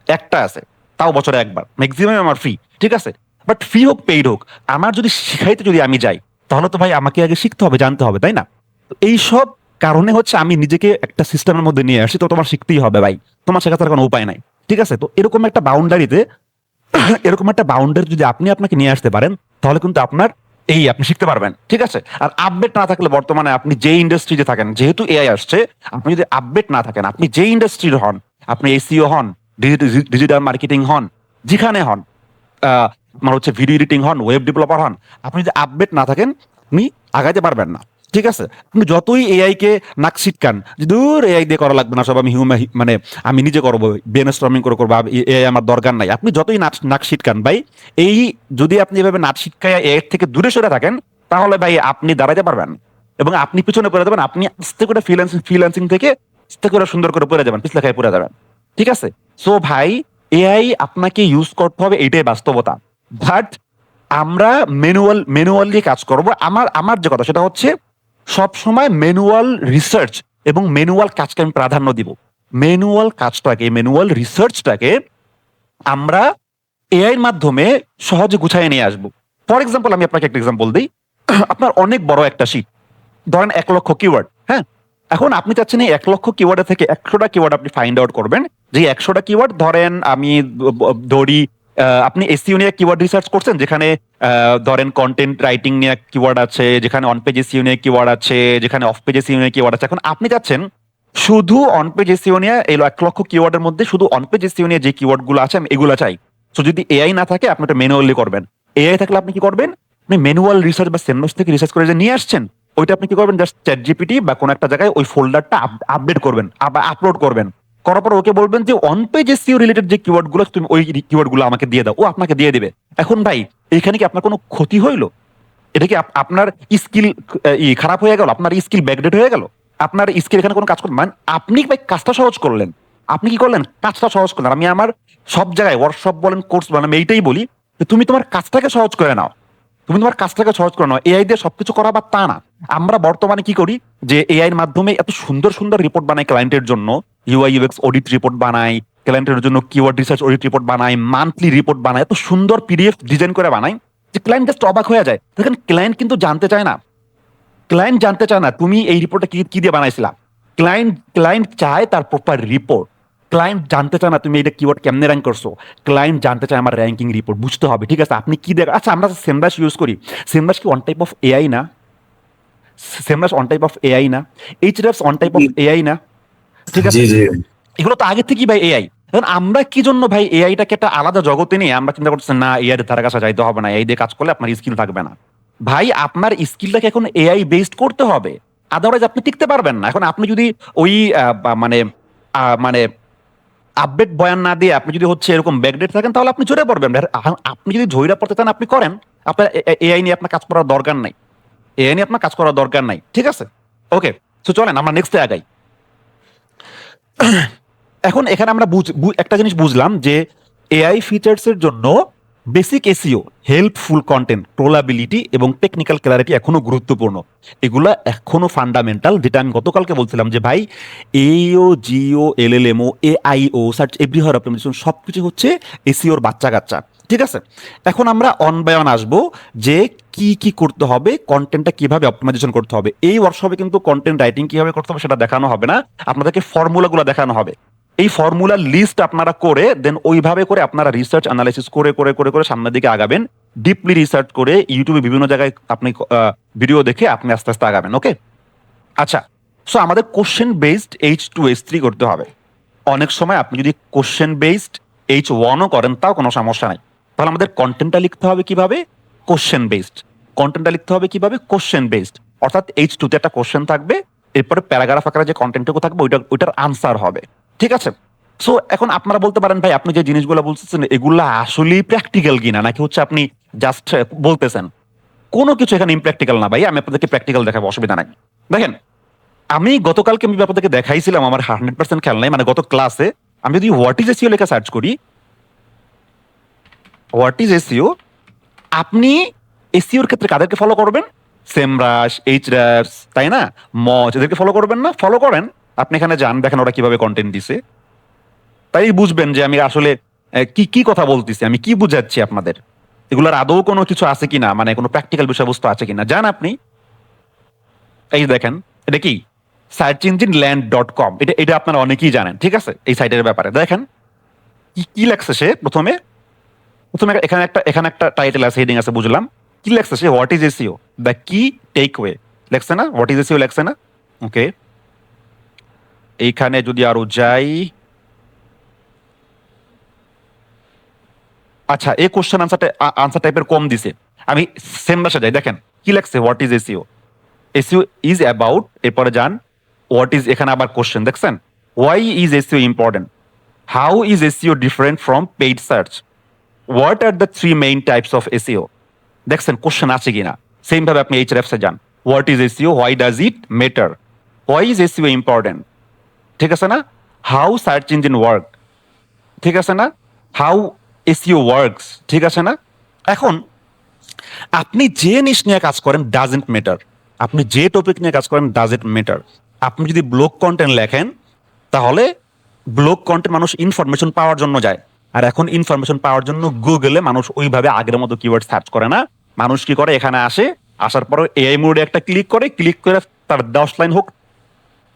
একটা আছে, তাও বছরে একবার, ম্যাক্সিমাম আমার ফ্রি, ঠিক আছে। বাট ফ্রি হোক পেইড হোক, আমার যদি শিখাইতে যদি আমি যাই, তাহলে তো ভাই আমাকে আগে শিখতে হবে, জানতে হবে, তাই না? তো এইসব কারণে হচ্ছে আমি নিজেকে একটা সিস্টেমের মধ্যে নিয়ে আসি, তো তোমার শিখতেই হবে ভাই, তোমার শেখাতে কোনো উপায় নাই, ঠিক আছে। তো এরকম একটা বাউন্ডারিতে এরকম একটা বাউন্ডারি যদি আপনি আপনাকে নিয়ে আসতে পারেন, তাহলে কিন্তু আপনার আপনি শিখতে পারবেন, ঠিক আছে। আর আপডেট না থাকলে বর্তমানে আপনি যে ইন্ডাস্ট্রিতে থাকেন, যেহেতু এআই আসছে, আপনি যদি আপডেট না থাকেন, আপনি যে ইন্ডাস্ট্রির হন, আপনি এসইও হন, ডিজিটাল মার্কেটিং হন, যেখানে হন, আমার হচ্ছে ভিডিও এডিটিং হন, ওয়েব ডেভেলপার হন, আপনি যদি আপডেট না থাকেন, আপনি আগাইতে পারবেন না, ঠিক আছে। আপনি যতই এআই কে নাক সিটকান, যে দূর এআই দিয়ে করা লাগবে না, সব আমি মানে আমি নিজে করবো, ব্রেন স্টর্মিং করে করবো, এআই আমার দরকার নাই, আপনি যতই নাক সিটকান ভাই, এই যদি আপনি এভাবে নাক সিটকায় এর থেকে দূরে সরে থাকেন, তাহলে ভাই আপনি দাঁড়াইতে পারবেন, এবং আপনি পিছনে পড়ে যাবেন, আপনি আস্তে করে ফ্রিল্যান্সিং থেকে আস্তে করে সুন্দর করে পড়ে যাবেন, পিছলে খাই পড়ে যাবেন, ঠিক আছে। সো ভাই, এআই আপনাকে ইউজ করতে হবে, এইটাই বাস্তবতা। বাট আমরা ম্যানুয়ালি কাজ করব। আমার যে কথা সেটা হচ্ছে সব সময় ম্যানুয়াল রিসার্চ এবং ম্যানুয়াল কাজকে আমি প্রাধান্য দিব। ম্যানুয়াল রিসার্চটাকে আমরা এআই এর মাধ্যমে সহজে গুছায় নিয়ে আসবো। ফর এক্সাম্পল, আমি আপনাকে একটা এক্সাম্পল দিই। আপনার অনেক বড় একটা শিট, ধরেন 1,00,000 কিওয়ার্ড, হ্যাঁ। এখন আপনি চাচ্ছেন এই 1,00,000 কিওয়ার্ডের থেকে 100টা কিওয়ার্ড আপনি ফাইন্ড আউট করবেন। যে 100টা কিওয়ার্ড, ধরেন আমি ধরি আপনি এসইও নিয়ে কিওয়ার্ড রিসার্চ করছেন, যেখানে ধরেন কন্টেন্ট রাইটিং নিয়ে কিওয়ার্ড আছে, যেখানে অন পেজ এসইও নিয়ে কিওয়ার্ড আছে, যেখানে অফ পেজ এসইও নিয়ে কিওয়ার্ড আছে। এখন আপনি চাচ্ছেন শুধু অন পেজ এসইও নিয়ে, এই 1,00,000 কিওয়ার্ডের মধ্যে শুধু অন পেজ এসইও নিয়ে যে কিওয়ার্ড গুলো আছে আমি এগুলো চাই। তো যদি এআই না থাকে, আপনি এটা ম্যানুয়ালি করবেন। এআই থাকলে আপনি কি করবেন? আপনি ম্যানুয়াল রিসার্চ বা সেমনোস থেকে রিসার্চ করে যে নিয়ে আসছেন, ওইটা আপনি কি করবেন, জাস্ট চ্যাট জিপিটি বা কোনো একটা জায়গায় ওই ফোল্ডারটা আপডেট করবেন, আপলোড করবেন, করার পর ওকে বলবেন যে অন পেজ এসইও রিলেটেড যে কিওয়ার্ড গুলো তুমি ওই কিওয়ার্ড গুলো আমাকে দিয়ে দাও, ও আপনাকে দিয়ে দিবে। এখন ভাই এইখানে কি আপনার কোনো ক্ষতি হইলো? এটা কি আপনার স্কিল খারাপ হয়ে গেল? আপনার স্কিল ব্যাকডেট হয়ে গেল? আপনার স্কিল এখানে কোনো কাজ করবেন? মানে আপনি ভাই কাজটা সহজ করলেন। আপনি কি করলেন? কাজটা সহজ করলেন। আমি আমার সব জায়গায় ওয়ার্কশপ বলেন, কোর্স বলেন, আমি এইটাই বলি যে তুমি তোমার কাজটাকে সহজ করে নাও। তুমি তোমার কাজটাকে সহজ করে নাও। এআই দিয়ে সবকিছু করা বা তা না। আমরা বর্তমানে কি করি যে এআই এর মাধ্যমে এত সুন্দর সুন্দর রিপোর্ট বানাই ক্লায়েন্টের জন্য, ইউআই ইউএক্স অডিট রিপোর্ট বানাই, ক্লায়েন্টের জন্য কিওয়ার্ড রিসার্চ অডিট রিপোর্ট বানাই, মান্থলি রিপোর্ট বানাই, এত সুন্দর পিডিএফ ডিজাইন করে বানাই যে ক্লায়েন্ট জাস্ট অবাক হয়ে যায়। দেখেন ক্লায়েন্ট কিন্তু জানতে চায় না, ক্লায়েন্ট জানতে চায় না তুমি এই রিপোর্টটা কি কি দিয়ে বানাইছিলা। ক্লায়েন্ট ক্লায়েন্ট চায় তার প্রপার রিপোর্ট। ক্লায়েন্ট জানতে চায় না তুমি এটা কিওয়ার্ড কেমনে র্যাঙ্ক করছো। ক্লায়েন্ট জানতে চায় আমার র্যাঙ্কিং রিপোর্ট। বুঝতে হবে, ঠিক আছে, আপনি কি দেখ। আচ্ছা, আমরা সেমরাস ইউজ করি, সেমরাস কি ওয়ান টাইপ অফ এআই না? সেমরাস ওয়ান টাইপ অফ এআই না? এইচরেফস ওয়ান টাইপ অফ এআই না? ঠিক আছে, জি জি এগুলো তো আগে থেকেই ভাই এআই। এখন আমরা কি জন্য ভাই এআইটাকে একটা আলাদা জগতে নিয়ে আমরা চিন্তা করতেছি না এআই এর ধারে কাছে যাইতে হবে না, এআই দিয়ে কাজ করলে আপনার স্কিল থাকবে না। ভাই আপনার স্কিলটাকে এখন এআই বেসড করতে হবে, আদারওয়াইজ আপনি টিকতে পারবেন না। এখন আপনি যদি ওই মানে মানে আপডেট বয়ান না দিয়ে আপনি যদি হচ্ছে এরকম ব্যাকডেট থাকেন তাহলে আপনি ঝরে পড়বেন। আপনি যদি ঝইরা পড়তে চান আপনি করেন, আপনার এআই নিয়ে আপনার কাজ করার দরকার নাই, এআই নিয়ে আপনার কাজ করার দরকার নাই। ঠিক আছে, ওকে, তো চলেন আমরা নেক্সটে আগাই। এখন এখানে আমরা একটা জিনিস বুঝলাম যে এআই ফিচার্স এর জন্য বেসিক এসইও, হেল্পফুল কন্টেন্ট, ট্রোলাবিলিটি এবং টেকনিক্যাল ক্লারিটি এখনো গুরুত্বপূর্ণ। এগুলা এখনো ফান্ডামেন্টাল, যেটা আমি গতকালকে বলছিলাম যে ভাই এইও জিও এলএলএমও এআইও সার্চ এভরিহোয়ার অপটিমাইজেশন সবকিছু হচ্ছে এসইওর বাচ্চা কাচ্চা। ঠিক আছে, এখন আমরা অন বাই অন আসবো যে কি কি করতে হবে, কন্টেন্টটা কিভাবে অপটিমাইজেশন করতে হবে। এই ওয়ার্কশপে কিন্তু কন্টেন্ট রাইটিং কিভাবে করতে হবে সেটা দেখানো হবে না, আপনাদেরকে ফর্মুলাগুলো দেখানো হবে। এই ফর্মুলার লিস্ট আপনারা করে দেন ওইভাবে করে আপনারা রিসার্চ অ্যানালাইসিস করে করে করে করে সামনের দিকে আগাবেন। ডিপলি রিসার্চ করে ইউটিউবে বিভিন্ন জায়গায় আপনি ভিডিও দেখে আপনি আস্তে আস্তে আগাবেন। ওকে, আচ্ছা, সো আমাদের কোশ্চেন বেসড H2 H3 করতে হবে। অনেক সময় আপনি যদি কোশ্চেন বেসড H1ও করেন তাও কোনো সমস্যা নাই। তাহলে আমাদের কন্টেন্টটা লিখতে হবে কিভাবে? Question based. কন্টেন্টটা লিখতে হবে কিভাবে? Question based. অর্থাৎ H2 তে একটা কোশ্চেন থাকবে, এরপরে প্যারাগ্রাফ আকারে যে কন্টেন্টটুকু থাকবে ওইটার আনসার হবে। ঠিক আছে, সো এখন আপনারা বলতে পারেন ভাই আপনি যে জিনিসগুলো বলতেছেন এগুলা আসলেই প্র্যাকটিক্যাল কিনা, নাকি হচ্ছে আপনি জাস্ট বলতেছেন। কোনো কিছু এখানে ইমপ্র্যাকটিক্যাল না ভাই, আমি আপনাদেরকে প্র্যাকটিক্যাল দেখাবো, অসুবিধা নাই। দেখেন আমি গতকালকে আমি আপনাদেরকে দেখাইছিলাম, আমার 100% খেয়াল নাই, মানে গত ক্লাসে আমি যদি হোয়াট ইজ এসইও লেখা সার্চ করি, হোয়াট ইজ এসইও, আপনি এসইওর ক্ষেত্রে কাদেরকে ফলো করবেন? সেমরাশ, এইচরাস, তাই না, মজ, এদেরকে ফলো করবেন না? ফলো করেন, আপনি এখানে যান, দেখেন ওরা কিভাবে কন্টেন্ট দিছে, তাই বুঝবেন যে আমি আসলে কি কি কথা বলতেছি, আমি কি বুঝাচ্ছি আপনাদের, এগুলোর আদৌ কোনো কিছু আছে কিনা, মানে কোনো প্র্যাকটিক্যাল বিষয়বস্তু আছে কিনা। যান আপনি, এই দেখেন এটা কি searchengineland.com, এটা এটা আপনারা অনেকেই জানেন। ঠিক আছে, এই সাইটের ব্যাপারে দেখেন কি কি লেখছে সে। প্রথমে প্রথমে এখানে একটা টাইটেল আছে, হেডিং আছে, বুঝলাম। কি লেখছে সে? হোয়াট ইজ এসইও, দ্য কি টেক ওয়ে লেখছে না? হোয়াট ইজ এসইও লেখছে না? ওকে, এইখানে যদি আরো যাই, আচ্ছা এই কোশ্চেন আনসার টাইপের কম দিছে, আমি সেম ভাষা যাই, দেখেন কি লেখছে, what is SEO, SEO is about, এরপরে যান হোয়াট ইজ, এখানে আবার কোশ্চেন দেখছেন, why is SEO important, how is SEO different from paid search, what are the three main types of SEO. দেখছেন কোশ্চেন আছে কিনা? সেম ভাবে আপনি এইচআরএফস এ যান, what is SEO, why does it matter, why is SEO important, ঠিক আছে না, হাউ সার্চ ইঞ্জিন ওয়ার্ক, ঠিক আছে না, হাউ এসইও ওয়ার্কস, ঠিক আছে না। এখন আপনি যে নিশ নিয়ে কাজ করেন ডাজেন্ট ম্যাটার, আপনি যে টপিক নিয়ে কাজ করেন ডাজেন্ট ম্যাটার। আপনি যদি ব্লগ কন্টেন্ট লেখেন তাহলে ব্লগ কন্টেন্ট মানুষ ইনফরমেশন পাওয়ার জন্য যায়, আর এখন ইনফরমেশন পাওয়ার জন্য গুগলে মানুষ ওইভাবে আগের মতো কিওয়ার্ড সার্চ করে না। মানুষ কি করে, এখানে আসে, আসার পরে এআই মোডে একটা ক্লিক করে, ক্লিক করে তার 10 লাইন হোক,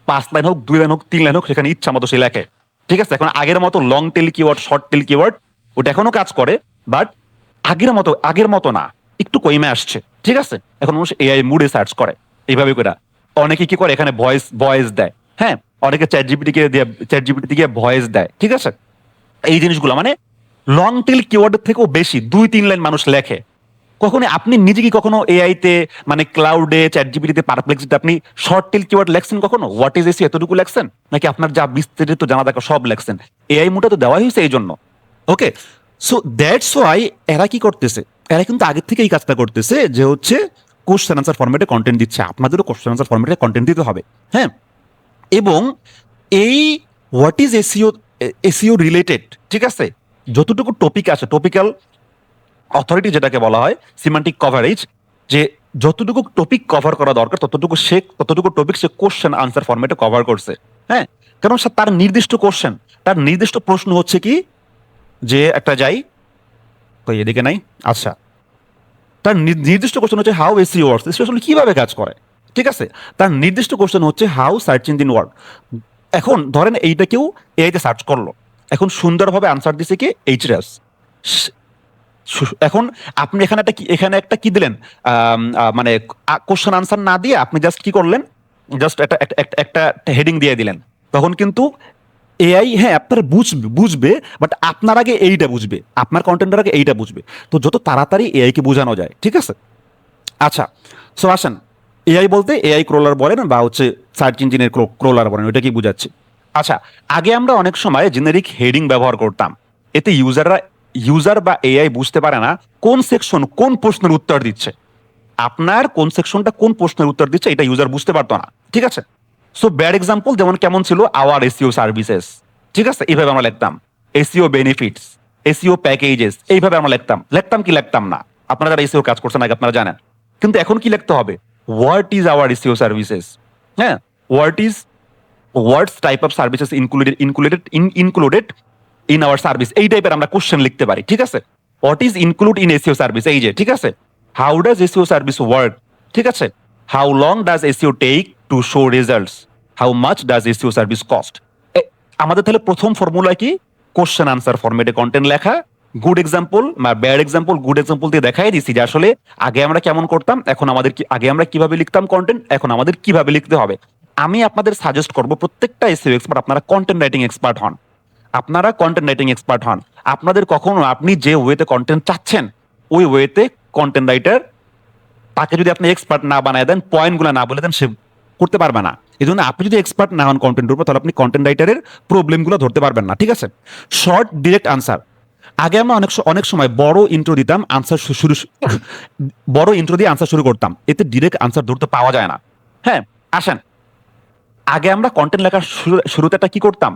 5 লাইন হোক, 2 লাইন হোক, 3 লাইন হোক, সেখানে ইচ্ছা মতো সে লেখে। ঠিক আছে, এখন আগের মতো long tail keyword, short tail keyword ওটা এখনো কাজ করে, বাট আগের মতো না, একটু কমে আসছে। ঠিক আছে, এখন মানুষ এআই মুডে সার্চ করে এইভাবে করে। অনেকে কি করে, এখানে ভয়েস দেয়, হ্যাঁ, অনেকে চ্যাট জিপিটি গিয়ে ভয়েস দেয়। ঠিক আছে, এই জিনিসগুলো মানে লং টেল কিওয়ার্ডের থেকেও বেশি 2-3 লাইন মানুষ লেখে। কখনো আপনি নিজে কি কখনো এআই তে মানে ক্লাউডে চ্যাট জিপিটিতে পারপ্লেক্সিতে আপনি শর্ট টেল কিওয়ার্ড লেখছেন কখনো? হোয়াট ইজ এসিও এতটুকু লেখছেন, নাকি আপনার যা বিস্তারিত জানা থাকে সব লেখছেন? এআই মোটা তো দেওয়াই হয়েছে এই জন্য। ওকে, সো দ্যাটস ওয়াই এরা কি করতেছে, এরা কিন্তু আগের থেকে এই কাজটা করতেছে যে হচ্ছে কোশ্চেন আনসার ফরম্যাটে কন্টেন্ট দিচ্ছে, আপনাদেরও কোশ্চেন আনসার ফরম্যাটে কন্টেন্ট দিতে হবে। হ্যাঁ, এবং এই what is SEO, SEO related, ঠিক আছে, যতটুকু টপিক আছে, টপিক্যাল অথরিটি যেটাকে বলা হয়, সিমান্টিক কভারেজ, যে যতটুকু টপিক কভার করা দরকার ততটুকু টপিক সে কোশ্চেন আনসার ফরম্যাটে কভার করছে। হ্যাঁ, কারণ তার নির্দিষ্ট কোশ্চেন, তার নির্দিষ্ট প্রশ্ন হচ্ছে কি, যে একটা যাই কই এদিকে নাই, আচ্ছা, তার নির্দিষ্ট কোশ্চেন হচ্ছে হাউ এসিও ওয়ার্কস, এসিও আসলে কিভাবে কাজ করে, ঠিক আছে। তার নির্দিষ্ট কোশ্চেন হচ্ছে হাউ সার্চ ইঞ্জিন ওয়ার্ক। এখন ধরেন এইটাকেও এআইতে সার্চ করলো, এখন সুন্দরভাবে আনসার দিছে কি এইচরাস। এখন আপনি এখানে একটা কি দিলেন, মানে কোশ্চেন আনসার না দিয়ে আপনি জাস্ট কি করলেন, জাস্ট একটা হেডিং দিয়ে দিলেন, তখন কিন্তু এআই হ্যাঁ আপনার বুঝবে, বাট আপনার আগে এইটা বুঝবে, আপনার কন্টেন্টের আগে এইটা বুঝবে। তো যত তাড়াতাড়ি এআই কে বোঝানো যায়, ঠিক আছে। আচ্ছা, সো আসেন, এআই বলতে এআই ক্রোলার বলেন বা হচ্ছে সার্চ ইঞ্জিনের ক্রোলার বলেন, ওইটা কি বুঝাচ্ছি। আচ্ছা, আগে আমরা অনেক সময় জেনেরিক হেডিং ব্যবহার করতাম, এতে ইউজার বা এআই বুঝতে পারে না কোন সেকশন কোন প্রশ্নের উত্তর দিচ্ছে, আপনার কোন সেকশনটা কোন প্রশ্নের উত্তর দিচ্ছে এটা ইউজার বুঝতে পারতো না, ঠিক আছে। সো ব্যাড এক্সাম্পল যেমন কেমন ছিল, আওয়ার এসইও সার্ভিসেস, ঠিক আছে, এইভাবে আমরা লিখতাম। এসইও বেনিফিটস, এসইও প্যাকেজেস, এইভাবে আমরা লিখতাম না। আপনারা যারা এসইও কাজ করছেন আগে আপনারা জানেন। কিন্তু এখন কি লিখতে হবে, what is our SEO services, হ্যাঁ, what's type of services included in our service, এই টাইপের আমরা কোশ্চেন লিখতে পারি, ঠিক আছে। What is include in SEO service, এই যে, ঠিক আছে। How does SEO service work, ঠিক আছে। How long does SEO take to show results, how much does SEO service cost. আমাদের তাহলে প্রথম ফর্মুলা কি, কোশ্চেন আনসার ফরম্যাটে কন্টেন্ট লেখা। গুড এক্সাম্পল বা ব্যাড এক্সাম্পল, গুড এক্সাম্পল দিয়ে দেখাই দিচ্ছি যে আসলে আগে আমরা কেমন করতাম, এখন আমাদের কি, আগে আমরা কিভাবে লিখতাম কন্টেন্ট, এখন আমাদের কিভাবে লিখতে হবে। আমি আপনাদের সাজেস্ট করব প্রত্যেকটা এসইও এক্সপার্ট আপনারা কন্টেন্ট রাইটিং এক্সপার্ট হন, আপনারা কন্টেন্ট রাইটিং এক্সপার্ট হন। আপনাদের কখনো আপনি যে ওয়েতে কন্টেন্ট চাচ্ছেন ওই ওয়েতে কন্টেন্ট রাইটার, তাকে যদি আপনি এক্সপার্ট না বানায় দেন, পয়েন্টগুলো না বলে দেন, সে করতে পারবে না। এই জন্য আপনি যদি এক্সপার্ট না হন কন্টেন্টের উপর, তাহলে আপনি কন্টেন্ট রাইটারের প্রবলেমগুলো ধরতে পারবেন না, ঠিক আছে। শর্ট ডিরেক্ট আনসার, আগে আমরা অনেক সময় বড় ইন্ট্রো দিতাম, বড় ইন্ট্রো দিয়ে আনসার শুরু করতাম, এতে ডিরেক্ট আনসার ধরতে পাওয়া যায় না। হ্যাঁ, আসেন, আগে আমরা কন্টেন্ট লেখার শুরুতে একটা কি করতাম,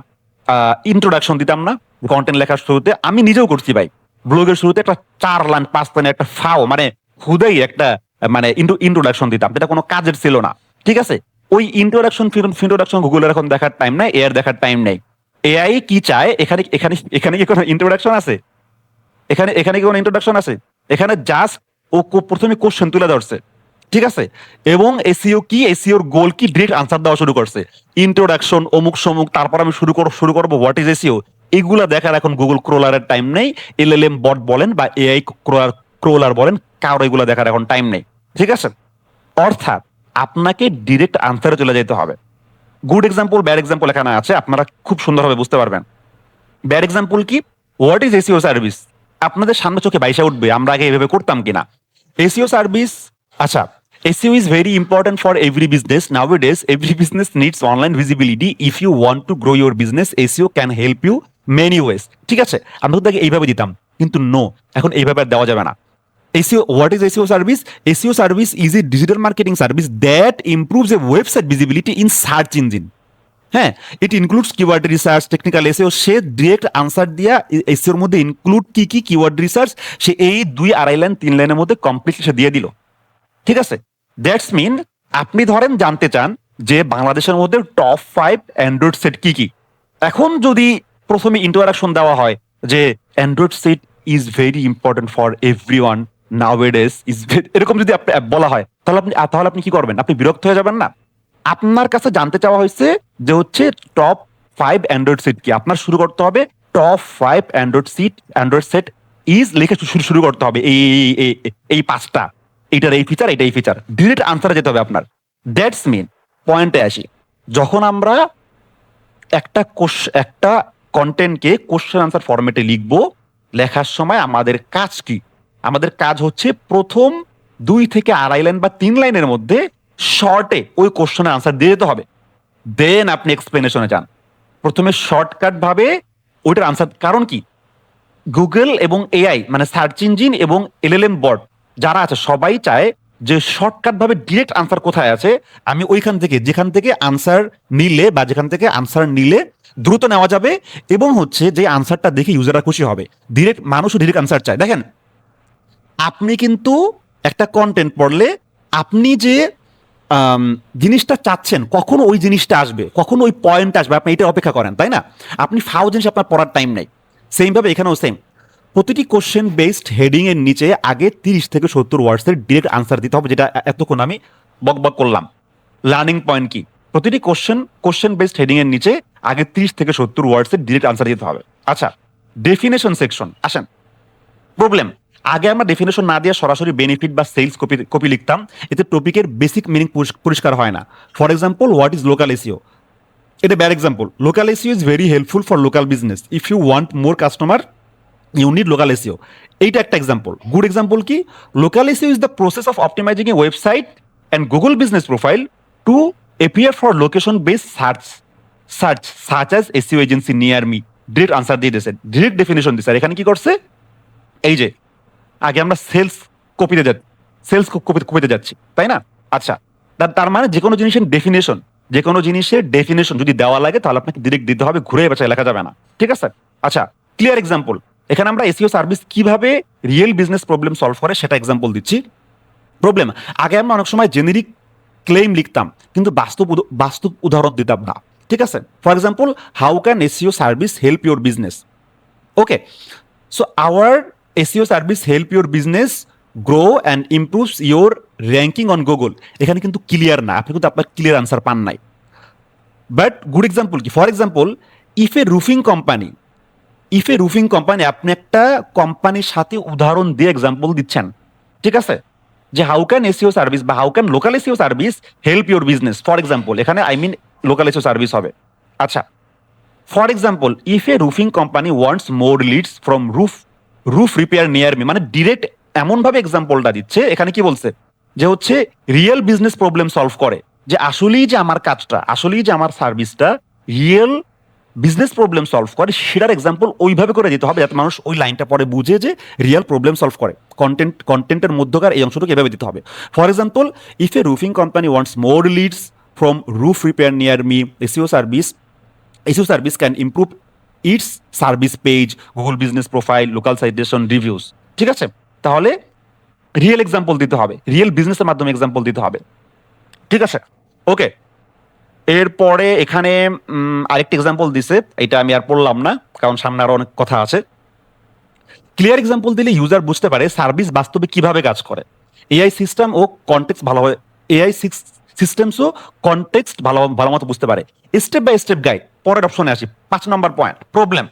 ইন্ট্রোডাকশন দিতাম না কন্টেন্ট লেখার শুরুতে? আমি নিজেও করছি ভাই, ব্লগের শুরুতে একটা 4 লাইন 5 লাইনের একটা ফাও, মানে হুদাই একটা মানে ইন্ট্রোডাকশন দিতাম, যেটা কোনো কাজের ছিল না, ঠিক আছে। ওই ইন্ট্রোডাকশন গুগলের এখন দেখার টাইম নাই, এর দেখার টাইম নেই। এআই কি চায়, এখানে এখানে এখানে কি কোনো ইন্ট্রোডাকশন আছে? এখানে কি কোনো ইন্ট্রোডাকশন আছে? এখানে জাস্ট ও প্রথমে কোশ্চেন তুলে ধরছে, ঠিক আছে, এবং এসইও কি, এসইওর গোল কি, ডিরেক্ট আনসার দেওয়া শুরু করছে। ইন্ট্রোডাকশন অমুক সমুক, তারপর আমি শুরু করবো হোয়াট ইজ এসইও, এগুলা দেখার এখন গুগল ক্রোলারের টাইম নেই, এলএলএম বট বলেন বা এআই ক্রোলার বলেন, কারো এগুলো দেখার এখন টাইম নেই, ঠিক আছে। অর্থাৎ আপনাকে ডিরেক্ট আনসারে চলে যেতে হবে। গুড এক্সাম্পল ব্যাড এক্সাম্পল এখানে আছে, আপনারা খুব সুন্দরভাবে বুঝতে পারবেন। ব্যাড এক্সাম্পল কি, হোয়াট ইজ এসইও সার্ভিস, আপনাদের সামনে চোখে বাইসা উঠবে আমরা আগে এভাবে করতাম কিনা। এসইও সার্ভিস, আচ্ছা, SEO is very important for every business. Nowadays, every business needs online visibility. If you want to grow your business, SEO can help you many ways. ঠিক আছে, আমরা তো তাকে এইভাবে দিতাম, কিন্তু নো, এখন এইভাবে আর দেওয়া যাবে না। SEO, what is SEO service? SEO service is a digital marketing service that improves a website visibility in search engine. হ্যাঁ, it includes keyword research, technical SEO. Say direct answer দিয়া এসইওর মধ্যে ইনক্লুড কি কি কিওয়ার্ড রিসার্চ, সে এই 2-2.5 line 3 লাইনের মধ্যে completely সে দিয়ে দিল, ঠিক আছে। দ্যাটস মিন আপনি ধরেন জানতে চান যে বাংলাদেশের মধ্যে টপ 5 অ্যান্ড্রয়েড সেট কি কি। এখন যদি প্রথমে ইন্টারাকশন দেওয়া হয় যে Android set is very important for everyone nowadays, এরকম যদি বলা হয়, তাহলে আপনি কি করবেন? আপনি বিরক্ত হয়ে যাবেন না? আপনার কাছে জানতে চাওয়া হয়েছে যে হচ্ছে টপ 5 অ্যান্ড্রয়েড সেট কি, আপনার শুরু করতে হবে টপ 5 অ্যান্ড্রয়েড সেট ইজ লিখে শুরু করতে হবে, এই 5টা, এইটার এই ফিচার, এটাই ফিচার, ডিরেক্ট আনসারে যেতে হবে আপনার। দ্যাটস মিন পয়েন্টে আসি, যখন আমরা একটা কন্টেন্টকে কোশ্চেন আনসার ফরম্যাটে লিখবো, লেখার সময় আমাদের কাজ কি? আমাদের কাজ হচ্ছে প্রথম 2 থেকে 2.5 লাইন বা 3 লাইনের মধ্যে শর্টে ওই কোশ্চেনের আনসার দিয়ে দিতে হবে, দেন আপনি এক্সপ্লেনেশনে যান। প্রথমে শর্টকাট ভাবে ওইটার আনসার, কারণ কি গুগল এবং এআই মানে সার্চ ইঞ্জিন এবং এলএলএম বট যারা আছে সবাই চায় যে শর্টকাট ভাবে ডিরেক্ট আনসার কোথায় আছে, আমি ওইখান থেকে যেখান থেকে আনসার নিলে বা যেখান থেকে আনসার নিলে দ্রুত নেওয়া যাবে এবং হচ্ছে যে আনসারটা দেখে ইউজাররা খুশি হবে। ডিরেক্ট মানুষও ডিরেক্ট আনসার চায়। দেখেন, আপনি কিন্তু একটা কন্টেন্ট পড়লে আপনি যে জিনিসটা চাচ্ছেন কখনো ওই জিনিসটা আসবে, কখনো ওই পয়েন্ট আসবে, আপনি এটা অপেক্ষা করেন, তাই না? আপনি ফাও জিনিস আপনার পড়ার টাইম নেই। সেমভাবে এখানেও সেম, প্রতিটি কোশ্চেন বেসড হেডিং এর নিচে আগে 30 থেকে 70 ওয়ার্ডসের ডিরেক্ট আনসার দিতে হবে, যেটা এতক্ষণ আমি বকবক করলাম। লার্নিং পয়েন্ট কি? প্রতিটি কোশ্চেন বেসড হেডিং এর নিচে আগে 30 থেকে 70 ওয়ার্ডসের ডিরেক্ট আনসার দিতে হবে। আচ্ছা, ডেফিনেশন সেকশন আসেন। প্রবলেম, আগে আমরা ডেফিনেশন না দিয়ে সরাসরি বেনিফিট বা সেলস কপি লিখতাম, এতে টপিকের বেসিক মিনিং পরিষ্কার হয় না। For example, what is local SEO? এটা bad example. Local SEO is very helpful for local business. If you want more customer you need local SEO. এইটা একটা এক্সাম্পল। গুড এক্সাম্পল কি? Local SEO is the process of optimizing a website and Google business profile to appear for location based search such as SEO agency near me। Direct answer দিয়ে দিয়েছে, direct definition দিয়েছে। আর এখানে কি করছে? এই যে আগে আমরা সেলস কপিতে যাচ্ছি, তাই না? আচ্ছা, তার মানে যে কোনো জিনিসের ডেফিনেশন যদি দেওয়া লাগে তাহলে আপনাকে ডিরেক্ট দিতে হবে, ঘুরে বাঁচায় লেখা যাবে না। ঠিক আছে? আচ্ছা, ক্লিয়ার এক্সাম্পল। এখানে আমরা এসইও সার্ভিস কিভাবে রিয়েল বিজনেস প্রবলেম সলভ করে সেটা এক্সাম্পল দিচ্ছি। প্রবলেম, আগে আমরা অনেক সময় জেনেরিক ক্লেম লিখতাম কিন্তু বাস্তব উদাহরণ দিতাম না। ঠিক আছে? For example, how can SEO service help your business? Okay, so our SEO service help your business grow and improves your ranking on Google. এখানে কিন্তু ক্লিয়ার না, আপনি কিন্তু আপনার ক্লিয়ার আনসার পান নাই। বাট গুড এক্সাম্পল কি? For example, if a roofing company, আপনি একটা কোম্পানির সাথে উদাহরণ দিয়ে এক্সাম্পল দিচ্ছেন। ঠিক আছে? যে হাউ ক্যান এসইও সার্ভিস বা how can local SEO service help your business, for example এখানে I mean local SEO service হবে। আচ্ছা, for example, if a roofing company wants more leads from roof repair near me, মানে direct এমন ভাবে এক্সাম্পলটা দিচ্ছে। এখানে কি বলছে? যে হচ্ছে রিয়েল বিজনেস প্রবলেম সলভ করে, যে আসলেই যে আমার কাজটা, আসলেই যে আমার সার্ভিসটা রিয়েল বিজনেস প্রবলেম সলভ করে, সেটার এক্সাম্পল ওইভাবে করে দিতে হবে যাতে মানুষ ওই লাইনটা পরে বুঝে যে রিয়েল প্রবলেম সলভ করে। কন্টেন্টের মধ্যকার এই অংশটুকু এভাবে দিতে হবে। For example, if a roofing company wants more leads from roof repair near me, SEO service can improve its service page, Google business profile, local citation, reviews. ঠিক আছে? তাহলে রিয়েল এক্সাম্পল দিতে হবে, রিয়েল বিজনেসের মাধ্যমে এক্সাম্পল দিতে হবে। ঠিক আছে? ওকে, এরপরে এখানে আরেকটি এক্সাম্পল দিছে, এটা আমি আর পড়লাম না কারণ সামনে আরো অনেক কথা আছে। ক্লিয়ার এক্সাম্পল দিলে ইউজার বুঝতে পারে সার্ভিস বাস্তবে কিভাবে কাজ করে। এআই সিস্টেম ও কনটেক্সট ভালোভাবে এআই সিস্টেমসও কনটেক্সট ভালো মতো বুঝতে পারে। Step by step guide. পরের অপশনে আসি, 5 নম্বর পয়েন্ট, প্রবলেম।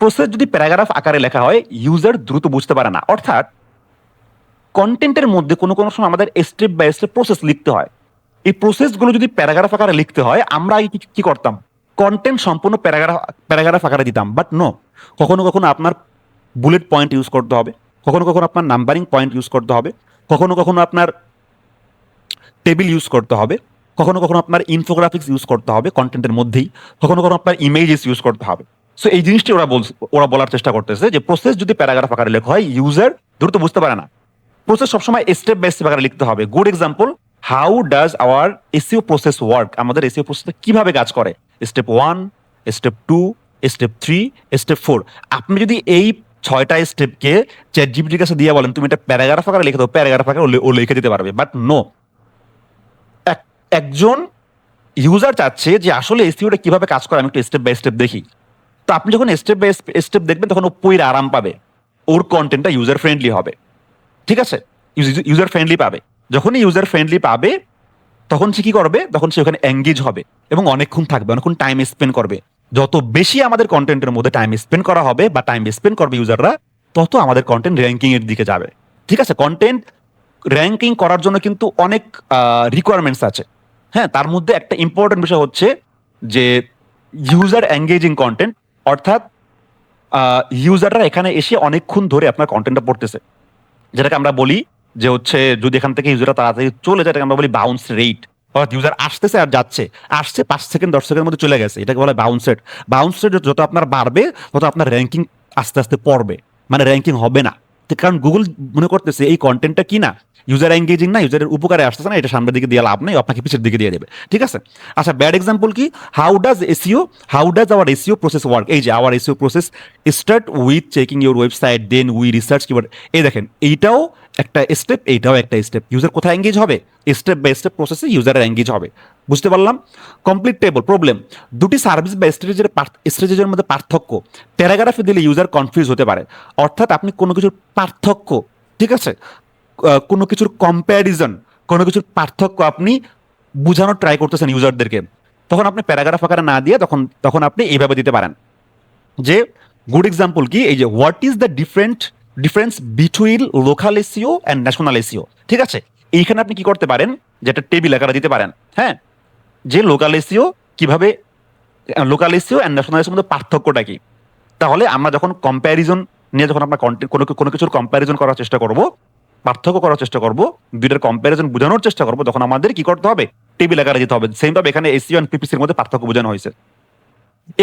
প্রসেস যদি প্যারাগ্রাফ আকারে লেখা হয় ইউজার দ্রুত বুঝতে পারে না। অর্থাৎ কন্টেন্টের মধ্যে কোনো সময় আমাদের স্টেপ বাই স্টেপ প্রসেস লিখতে হয়। এই প্রসেসগুলো যদি প্যারাগ্রাফ আকারে লিখতে হয়, আমরা আগে কি করতাম? কন্টেন্ট সম্পূর্ণ প্যারাগ্রাফ আকারে দিতাম। বাট নো, কখনো আপনার বুলেট পয়েন্ট ইউজ করতে হবে, কখনো আপনার নাম্বারিং পয়েন্ট ইউজ করতে হবে, কখনো আপনার টেবিল ইউজ করতে হবে, কখনো আপনার ইনফোগ্রাফিক্স ইউজ করতে হবে কন্টেন্টের মধ্যেই, কখনো আপনার ইমেজেস ইউজ করতে হবে। সো এই জিনিসটি ওরা বলার চেষ্টা করতেছে যে প্রসেস যদি প্যারাগ্রাফ আকারে লেখা হয় ইউজার দ্রুত বুঝতে পারে না। প্রসেস সবসময় স্টেপ বাই স্টেপ আকারে লিখতে হবে। Good example, how does our SEO process work? আমাদের এসইও প্রসেস কিভাবে কাজ করে? Step 1, step 2, step 3, step 4। আপনি যদি এই 6টা স্টেপকে চ্যাট জিপিটির কাছে দিয়ে বলেন তুমি এটা প্যারাগ্রাফ আকারে লিখে দাও, প্যারাগ্রাফ আকারে ও লিখে দিতে পারবে। বাট নো, একজন ইউজার চাচ্ছে যে আসলে এসইওটা কিভাবে কাজ করে আমি একটু স্টেপ বাই স্টেপ দেখি। তো আপনি যখন স্টেপ বাই স্টেপ দেখবেন তখন ও পইরা আরাম পাবে, ওর কন্টেন্টটা ইউজার ফ্রেন্ডলি হবে। ঠিক আছে? ইউজার ফ্রেন্ডলি পাবে। যখনই ইউজার ফ্রেন্ডলি পাবে তখন সে কি করবে? তখন সে ওখানে এঙ্গেজ হবে এবং অনেকক্ষণ থাকবে, অনেকক্ষণ টাইম স্পেন্ড করবে। যত বেশি আমাদের কন্টেন্টের মধ্যে টাইম স্পেন্ড করা হবে বা টাইম স্পেন্ড করবে ইউজাররা, তত আমাদের কন্টেন্ট র্যাঙ্কিং এর দিকে যাবে। ঠিক আছে? কন্টেন্ট র্যাঙ্কিং করার জন্য কিন্তু অনেক রিকোয়ারমেন্টস আছে। হ্যাঁ, তার মধ্যে একটা ইম্পর্টেন্ট বিষয় হচ্ছে যে ইউজার এঙ্গেজিং কন্টেন্ট, অর্থাৎ ইউজাররা এখানে এসে অনেকক্ষণ ধরে আপনার কন্টেন্টটা পড়তেছে। যেটাকে আমরা বলি যে হচ্ছে যদি এখান থেকে ইউজারটা তাড়াতাড়ি চলে যায় এটাকে আমরা বলি বাউন্স রেট, অর্থাৎ ইউজার আসতেছে আর যাচ্ছে, আসছে 5 সেকেন্ড 10 সেকেন্ডের মধ্যে চলে গেছে, এটাকে বলে বাউন্স রেট। বাউন্স রেট যত আপনার বাড়বে তত আপনার র্যাঙ্কিং আস্তে আস্তে পড়বে, মানে র্যাঙ্কিং হবে না। কারণ গুগল মনে করতেছে এই কন্টেন্টটা কি না ইউজার এঙ্গেজিং না, ইউজারের উপকারে আসতেছে না, এটা সামনের দিকে দিয়ে লাভ নেই, আপনাকে পিছের দিকে দিয়ে দেবে। ঠিক আছে, আচ্ছা ব্যাড এক্সাম্পল কি, how does our SEO process work. এই যে our SEO process start with checking your website then we research keyword. এই দেখেন এইটাও একটা স্টেপ, এইটাও একটা স্টেপ। ইউজার কোথায় এঙ্গেজ হবে, স্টেপ বাই স্টেপ প্রসেসে ইউজারের এঙ্গেজ হবে। বুঝতে পারলাম। কমপ্লিট টেবল প্রবলেম, দুটি সার্ভিস বা স্ট্রেটেজির মধ্যে পার্থক্য। প্যারাগ্রাফে দিলে ইউজার কনফিউজ হতে পারে, অর্থাৎ আপনি কোনো কিছুর পার্থক্য, ঠিক আছে, কোনো কিছুর কম্প্যারিজন, কোনো কিছুর পার্থক্য আপনি বোঝানোর ট্রাই করতেছেন ইউজারদেরকে, তখন আপনি প্যারাগ্রাফ আকারে না দিয়ে তখন আপনি এইভাবে দিতে পারেন যে গুড এক্সাম্পল কি, এই যে what is the difference between local SEO and national SEO. ঠিক আছে, এইখানে আপনি কি করতে পারেন যে একটা টেবিল আকারে দিতে পারেন, হ্যাঁ, যে লোকাল এসইও কিভাবে, লোকাল এসইও অ্যান্ড ন্যাশনাল এসইওর মধ্যে পার্থক্যটা কি। তাহলে আমরা যখন কম্প্যারিজন নিয়ে যখন আমরা কন্টেন্ট কোনো কিছুর কম্প্যারিজন করার চেষ্টা করব, পার্থক্য করার চেষ্টা করব, দুইটার কম্প্যারিজন বোঝানোর চেষ্টা করব, তখন আমাদের কি করতে হবে, টেবিল আকারে দিতে হবে। সেম ভাবে এখানে এসইও এন্ড পিপিসির মধ্যে পার্থক্য বোঝানো হয়েছে।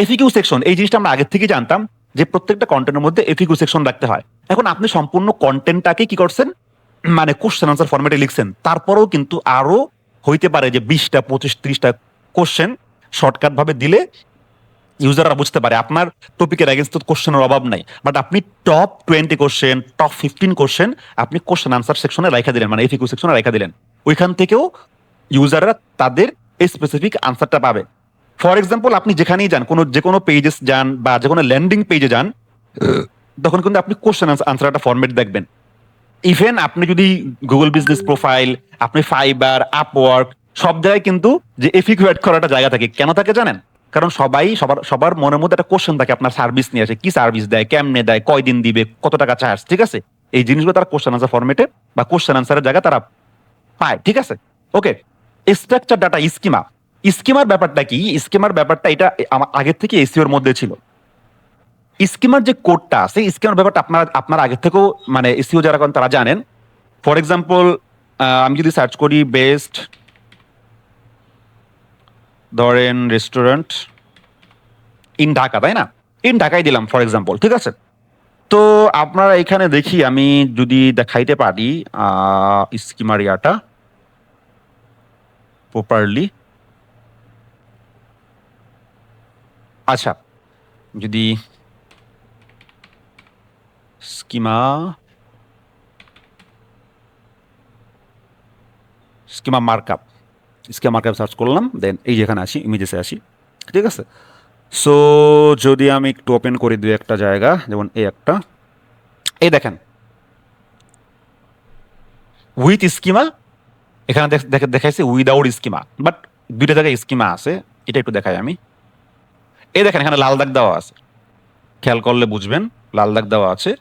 এফিকিউ সেকশন, এই জিনিসটা আমরা আগের থেকেই জানতাম যে প্রত্যেকটা কন্টেন্টের মধ্যে এফিকিউ সেকশন রাখতে হয়। এখন আপনি সম্পূর্ণ কন্টেন্টটাকে কি করছেন, মানে কোশ্চেন আনসার ফরম্যাটে লিখছেন, তারপরেও কিন্তু আরো হইতে পারে যে 20টা 25-30টা কোশ্চেন শর্টকাট ভাবে দিলে ইউজাররা বুঝতে পারে আপনার টপিকের এগেন্স্ট কোশ্চেনের অভাব নাই, বাট আপনি টপ 20 কোশ্চেন, টপ 15 কোশ্চেন আপনি কোশ্চেন আনসার সেকশনে রাখা দিলেন, মানে এফিকিউ সেকশনে রাখা দিলেন। ওইখান থেকেও ইউজাররা তাদের স্পেসিফিক আনসারটা পাবে। ফর এক্সাম্পল আপনি যেখানেই যান, যে কোনো পেজেস যান বা যে কোনো ল্যান্ডিং পেজে যান, তখন কিন্তু আপনি কোশ্চেন আনসার একটা ফরম্যাট দেখবেন। ইভেন আপনি যদি গুগল বিজনেস প্রোফাইল, আপনি ফাইবার, আপওয়ার্ক, সব জায়গায় কিন্তু যে এফিকিউ অ্যাড করার একটা জায়গা থাকে। কেন থাকে জানেন? কারণ সবার মনের মধ্যে একটা কোশ্চেন থাকে আপনার সার্ভিস নিয়ে আসে, কি সার্ভিস দেয়, কেমনে দেয়, কয়দিন দিবে, কত টাকা চার্জ। ঠিক আছে, এই জিনিসগুলো তারা কোশ্চেন আনসার ফরম্যাটে বা কোশ্চেন আনসারের জায়গা তারা পায়। ঠিক আছে, ওকে। স্ট্রাকচার ডাটা স্কিমার ব্যাপারটা কি, স্কিমার ব্যাপারটা এটা আমার আগের থেকে এসইওর মধ্যে ছিল। স্কিমার যে কোডটা আছে, স্কিমার ব্যাপারটা আপনার আগের থেকেও মানে এসইও যারা করেন তারা জানেন। ফর এক্সাম্পল আমি যদি সার্চ করি বেস্ট, ধরেন রেস্টুরেন্ট ইন ঢাকা, তাই না, ইন ঢাকায় দিলাম ফর এক্সাম্পল। ঠিক আছে, তো আপনারা এখানে দেখি আমি যদি দেখাইতে পারি স্কিমার ইয়াটা প্রপারলি। আচ্ছা, যদি স্কিমা মার্কআপ সার্চ করলাম, দেন এই যেখানে আসি, ইমেজেসে আসি। ঠিক আছে, সো যদি আমি একটু ওপেন করে দিই একটা জায়গা, যেমন এই একটা, এই দেখেন উইথ স্কিমা, এখানে দেখাইছে উইদাউট স্কিমা, বাট দুইটা জায়গায় স্কিমা আছে। এটা একটু দেখাই আমি। এই দেখেন এখানে লাল দাগ দেওয়া আছে, খেয়াল করলে বুঝবেন লাল দাগ দেওয়া আছে।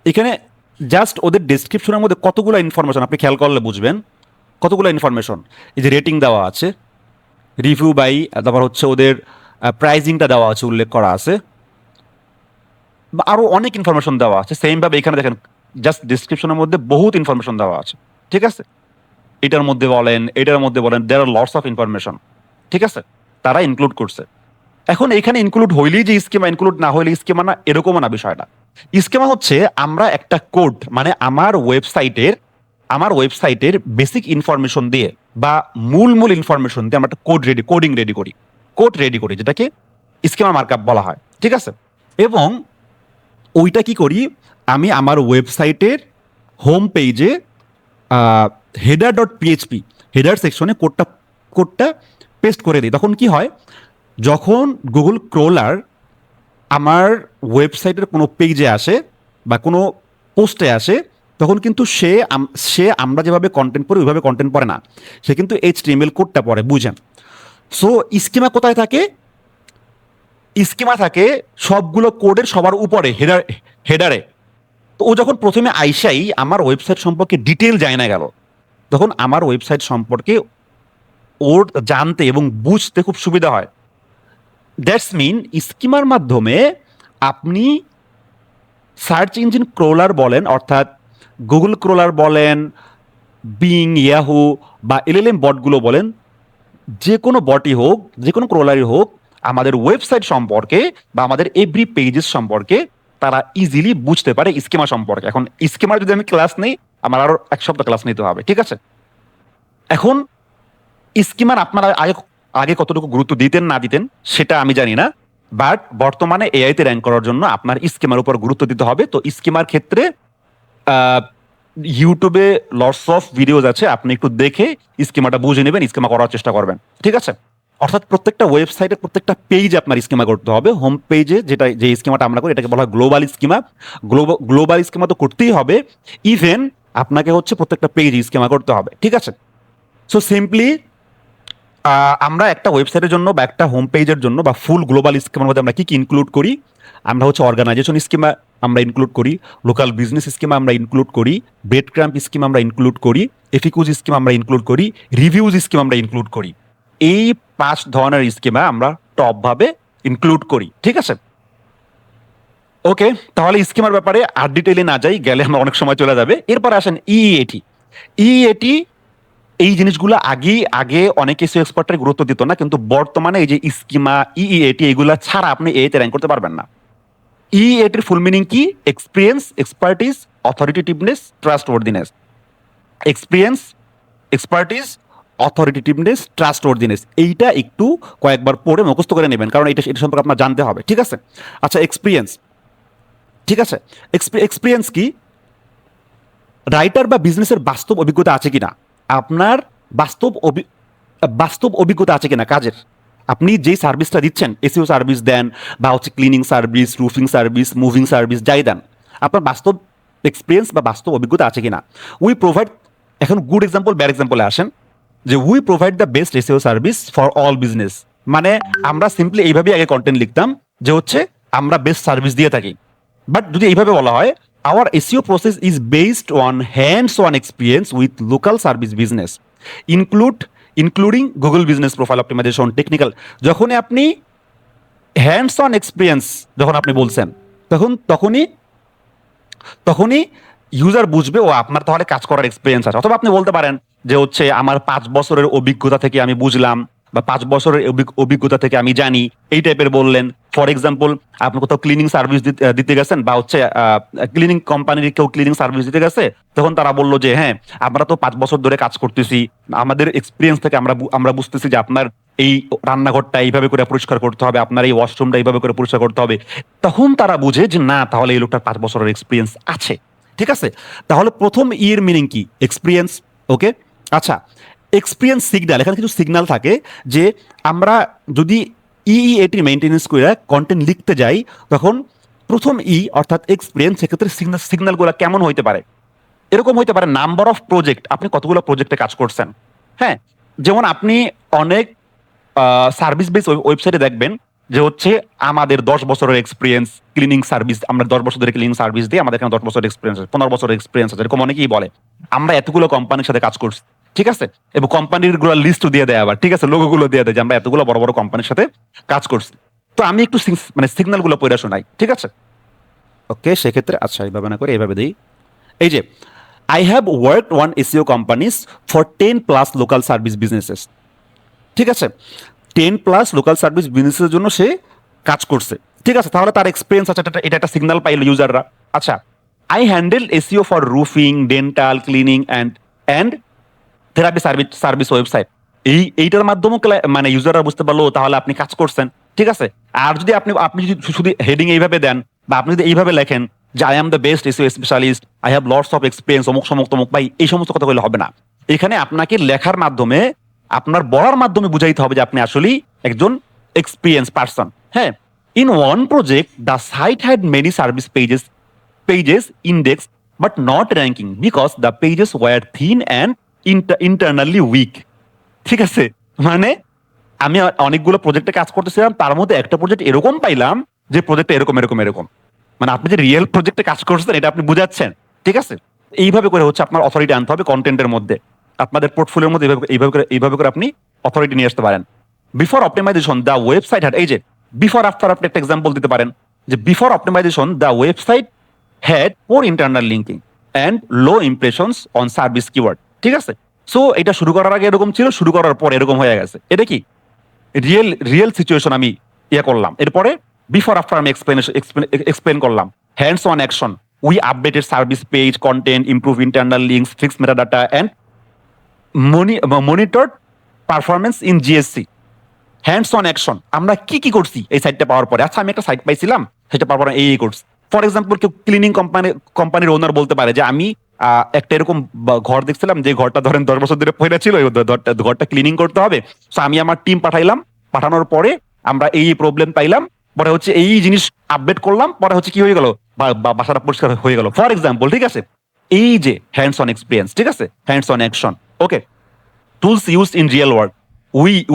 এখানে জাস্ট ওদের ডেসক্রিপশনের মধ্যে কতগুলো ইনফরমেশন আপনি খেয়াল করলে বুঝবেন, কতগুলো ইনফরমেশন। এই যে রেটিং দেওয়া আছে, রিভিউ বাই, তারপর হচ্ছে ওদের প্রাইজিংটা দেওয়া আছে, উল্লেখ করা আছে, বা আরো অনেক ইনফরমেশন দেওয়া আছে। সেম ভাবে এখানে দেখেন জাস্ট ডিসক্রিপশনের মধ্যে বহুত ইনফরমেশন দেওয়া আছে। ঠিক আছে, এটার মধ্যে বলেন দেয়ার আর লটস অফ ইনফরমেশন। ঠিক আছে, তারা ইনক্লুড করছে। এখন এখানে ইনক্লুড হইলেই যে স্কিমা, ইনক্লুড না হইলে স্কিমা না, এরকমও না বিষয়টা। স্কিমা হচ্ছে আমরা একটা কোড, মানে আমার ওয়েবসাইটের বেসিক ইনফরমেশন দিয়ে বা মূল ইনফরমেশন দিয়ে আমরা একটা কোড রেডি করি, যেটাকে স্কিমা মার্কআপ বলা হয়। ঠিক আছে, এবং ওইটা কি করি, আমি আমার ওয়েবসাইটের হোম পেজে header.php হেডার সেকশনে কোডটা পেস্ট করে দিই। তখন কি হয়, যখন গুগল ক্রলার আমার ওয়েবসাইটের কোনো পেজে আসে বা কোনো পোস্টে আসে, তখন কিন্তু সে আমরা যেভাবে কন্টেন্ট পড়ি ওইভাবে কন্টেন্ট পড়ে না, সে কিন্তু HTML কোডটা পড়ে, বুঝেন। সো স্কিমা কোথায় থাকে? স্কিমা থাকে সবগুলো কোডের সবার উপরে, হেডারে। তো ও যখন প্রথমে আইসাই আমার ওয়েবসাইট সম্পর্কে ডিটেল জানা গেল, তখন আমার ওয়েবসাইট সম্পর্কে ওর জানতে এবং বুঝতে খুব সুবিধা হয়। দ্যাটস মিন স্কিমার মাধ্যমে আপনি সার্চ ইঞ্জিন ক্রোলার বলেন, অর্থাৎ গুগল ক্রোলার বলেন, বিং, ইয়াহু বা এলএলএম বটগুলো বলেন, যে কোনো বটই হোক, যে কোনো ক্রোলারই হোক, আমাদের ওয়েবসাইট সম্পর্কে বা আমাদের এভরি পেজেস সম্পর্কে তারা ইজিলি বুঝতে পারে স্কিমা সম্পর্কে। এখন স্কিমার যদি আমি ক্লাস নেই, আমার আরো এক সপ্তাহ ক্লাস নিতে হবে, ঠিক আছে? এখন স্কিমার আপনারা আগে আগে কতটুকু গুরুত্ব দিতেন না দিতেন সেটা আমি জানি না, বাট বর্তমানে এআইতে র্যাঙ্ক করার জন্য আপনার স্কিমার উপর গুরুত্ব দিতে হবে। তো স্কিমার ক্ষেত্রে ইউটিউবে লটস অফ ভিডিওজ আছে, আপনি একটু দেখে স্কিমাটা বুঝে নেবেন, স্কিমা করার চেষ্টা করবেন, ঠিক আছে? অর্থাৎ প্রত্যেকটা ওয়েবসাইটে প্রত্যেকটা পেজ আপনার স্কিমা করতে হবে। হোম পেজে যে স্কিমাটা আমরা করি এটাকে বলা হয় গ্লোবাল স্কিমা। গ্লোবাল স্কিমা তো করতেই হবে, ইভেন আপনাকে হচ্ছে প্রত্যেকটা পেজ স্কিমা করতে হবে, ঠিক আছে? সো সিম্পলি আমরা একটা ওয়েবসাইটের জন্য বা একটা হোম পেজের জন্য বা ফুল গ্লোবাল স্কিমার মধ্যে আমরা কি কি ইনক্লুড করি? আমরা হচ্ছে অর্গানাইজেশন স্কিমা আমরা ইনক্লুড করি, লোকাল বিজনেস স্কিমা আমরা ইনক্লুড করি, ব্রেড ক্রাম্প স্কিম আমরা ইনক্লুড করি, এফিকুজ স্কিম আমরা ইনক্লুড করি, রিভিউজ স্কিম আমরা ইনক্লুড করি। এই 5 ধরনের স্কিমা আমরা টপ ভাবে ইনক্লুড করি, ঠিক আছে? ওকে, তাহলে স্কিমার ব্যাপারে আর ডিটেইলে না যাই, গেলে আমরা অনেক সময় চলে যাবে। এরপর আসেন ইএটি। ইএটি এই জিনিসগুলো আগে অনেক কিছু এক্সপার্টের গুরুত্ব দিত না, কিন্তু বর্তমানে এই যে স্কিমা, ইএটি এগুলা ছাড়া আপনি এতে র্যাঙ্ক করতে পারবেন না। ইএটির ফুল মিনিং কি? Experience, expertise, authoritativeness, trustworthiness. Experience, expertise, authoritativeness, trustworthiness. এইটা একটু কয়েকবার পড়ে মুখস্থ করে নেবেন, কারণ এটা সম্পর্কে আপনার জানতে হবে, ঠিক আছে? আচ্ছা, এক্সপিরিয়েন্স, ঠিক আছে? এক্সপিরিয়েন্স কি? রাইটার বা বিজনেসের বাস্তব অভিজ্ঞতা আছে কিনা, আপনার বাস্তব অভিজ্ঞতা আছে কিনা কাজের। আপনি যেই সার্ভিসটা দিচ্ছেন, এসইও সার্ভিস দেন বা হচ্ছে cleaning service, roofing service, moving service, যাই দেন, আপনার বাস্তব এক্সপিরিয়েন্স বা বাস্তব অভিজ্ঞতা আছে কিনা। উই প্রোভাইড, এখন গুড এক্সাম্পল ব্যাড এক্সাম্পলে আসেন, যে we provide the best SEO service for all business. মানে আমরা সিম্পলি এইভাবেই আগে কন্টেন্ট লিখতাম যে হচ্ছে আমরা বেস্ট সার্ভিস দিয়ে থাকি। বাট যদি এইভাবে বলা হয়, our SEO process is based on hands-on experience with local service business, including Google Business Profile Optimization, technical. যখনই আপনি hands-on experience যখন আপনি বলছেন, তখনই ইউজার বুঝবে ও আপনার তাহলে কাজ করার এক্সপিরিয়েন্স আছে। অথবা আপনি বলতে পারেন যে হচ্ছে আমার 5 বছরের অভিজ্ঞতা থেকে আমি বুঝলাম, বা 5 বছরের অভিজ্ঞতা থেকে আমি জানি, এই টাইপের বললেন। ফর এক্সাম্পল, আপনি কোথাও ক্লিনিং সার্ভিস দিতে গেছেন, বা হচ্ছে ক্লিনিং কোম্পানির কেউ ক্লিনিং সার্ভিস দিতে গেছে, তখন তারা বললো যে হ্যাঁ, আমরা তো 5 বছর ধরে কাজ করতেছি, আমাদের এক্সপিরিয়েন্স থেকে আমরা বুঝতেছি যে আপনার এই রান্নাঘরটা এইভাবে করে পরিষ্কার করতে হবে, আপনার এই ওয়াশরুমটা এইভাবে করে পরিষ্কার করতে হবে। তখন তারা বুঝে যে না, তাহলে এই লোকটার 5 বছরের এক্সপিরিয়েন্স আছে, ঠিক আছে? তাহলে প্রথম এর মিনিং কি? এক্সপিরিয়েন্স। ওকে, আচ্ছা, এক্সপিরিয়েন্স সিগন্যাল, এখানে কিছু সিগন্যাল থাকে যে আমরা যদি ইএটি মেইনটেনেন্স করে কন্টেন্ট লিখতে যাই, তখন প্রথম অর্থাৎ এক্সপিরিয়েন্স, সেক্ষেত্রে সিগন্যালগুলো কেমন হইতে পারে? এরকম হইতে পারে নাম্বার অফ প্রজেক্ট, আপনি কতগুলো প্রজেক্টে কাজ করছেন। হ্যাঁ, যেমন আপনি অনেক সার্ভিস বেস ওয়েবসাইটে দেখবেন যে হচ্ছে আমাদের 10 বছরের এক্সপিরিয়েন্স ক্লিনিং সার্ভিস, আমরা 10 বছর ধরে ক্লিনিং সার্ভিস দিই, আমাদের এখানে 10 বছরের এক্সপিরিয়েন্স আছে, 15 বছরের এক্সপিরিয়েন্স আছে, এরকম অনেকেই বলে। আমরা এতগুলো কোম্পানির সাথে কাজ করছি, ঠিক আছে? এবং কোম্পানির গুলো লিস্ট দিয়ে দেয় আবার, ঠিক আছে, লোগোগুলো দিয়ে দেয় যে আমরা এতগুলো বড় বড় কোম্পানির সাথে কাজ করছি। তো আমি একটু মানে সিগন্যাল গুলো পড়ে শোনাই, ঠিক আছে? ওকে, সেক্ষেত্রে আচ্ছা এইভাবে না করে এইভাবে দিই। এই যে I have worked on SEO companies for 10+ local service businesses, ঠিক আছে? 10+ লোকাল সার্ভিস বিজনেসের জন্য সে কাজ করছে, ঠিক আছে? তাহলে তার এক্সপিরিয়েন্স আছে, এটা একটা সিগন্যাল পাইল ইউজাররা। আচ্ছা, I handle SEO for roofing, dental, cleaning and therapy service website. এইটার মাধ্যমে মানে ইউজাররা বুঝতে পারলো তাহলে আপনি কাজ করছেন, ঠিক আছে? আর যদি আপনি যদি শুধু হেডিং এইভাবে দেন, বা আপনি যদি এইভাবে লেখেন যে I am the best SEO specialist, I have lots of experience, অমুক সমুক তমুক, ভাই এই সমস্ত কথা বললে হবে না। এখানে আপনাকে লেখার মাধ্যমে, আপনার বলার মাধ্যমে বুঝাইতে হবে যে আপনি আসলেই একজন এক্সপিরিয়েন্স পারসন। হ্যাঁ, in one project the site had many service pages index but not ranking because the pages were thin and internally weak, ঠিক আছে? মানে আমি অনেকগুলো প্রজেক্টে কাজ করতেছিলাম, তার মধ্যে একটা প্রজেক্ট এরকম পাইলাম যে প্রজেক্টটা এরকম, মানে আপনি যে রিয়েল প্রজেক্টে কাজ করছেন এটা আপনি বুঝাচ্ছেন, ঠিক আছে? এইভাবে করে হচ্ছে আপনার অথরিটি আনতে হবে কন্টেন্টের মধ্যে, আপনাদের পোর্টফোলিওর মধ্যে এইভাবে করে আপনি অথরিটি নিয়ে আসতে পারেন। Before optimization the website had, এই যে বিফোর আফটার আপনি একটা এক্সাম্পল দিতে পারেন যে before optimization the website had poor internal linking and low impressions on service keyword. ঠিক আছে, সো এটা শুরু করার আগে এরকম ছিল, শুরু করার পর এরকম হয়ে গেছে। এটা কি রিয়েল রিয়েল সিচুয়েশন আমি ইয়ে করলাম। এরপরে বিফোর আফটার আমি এক্সপ্লেন করলাম। Hands on action, we updated service page content, improve internal links, fix meta data and monitor performance in GSC. Hands on action, আমরা কি কি করছি এই সাইটটা পাওয়ার পরে? আচ্ছা, আমি একটা সাইট পাইছিলাম, সেটা পাওয়ার পরে এই করছি। ফর এক্সাম্পল, কেউ ক্লিনিং কোম্পানির ওনার বলতে পারে যে আমি একটা এরকম ঘর দেখছিলাম, যে ঘরটা ধরেন 10 বছর ধরে পড়ে ছিল, ঘরটা ক্লিনিং করতে হবে। সো আমি আমার টিম পাঠাইলাম, পাঠানোর পরে আমরা এই প্রবলেম পাইলাম, পরে হচ্ছে এই জিনিস আপডেট করলাম, পরে হচ্ছে কি হয়ে গেল, বাসাটা পরিষ্কার হয়ে গেল। ফর এক্সাম্পল, ঠিক আছে, এই যে হ্যান্ডস অন এক্সপিরিয়েন্স, ঠিক আছে, hands on action. Okay, tools used in real world.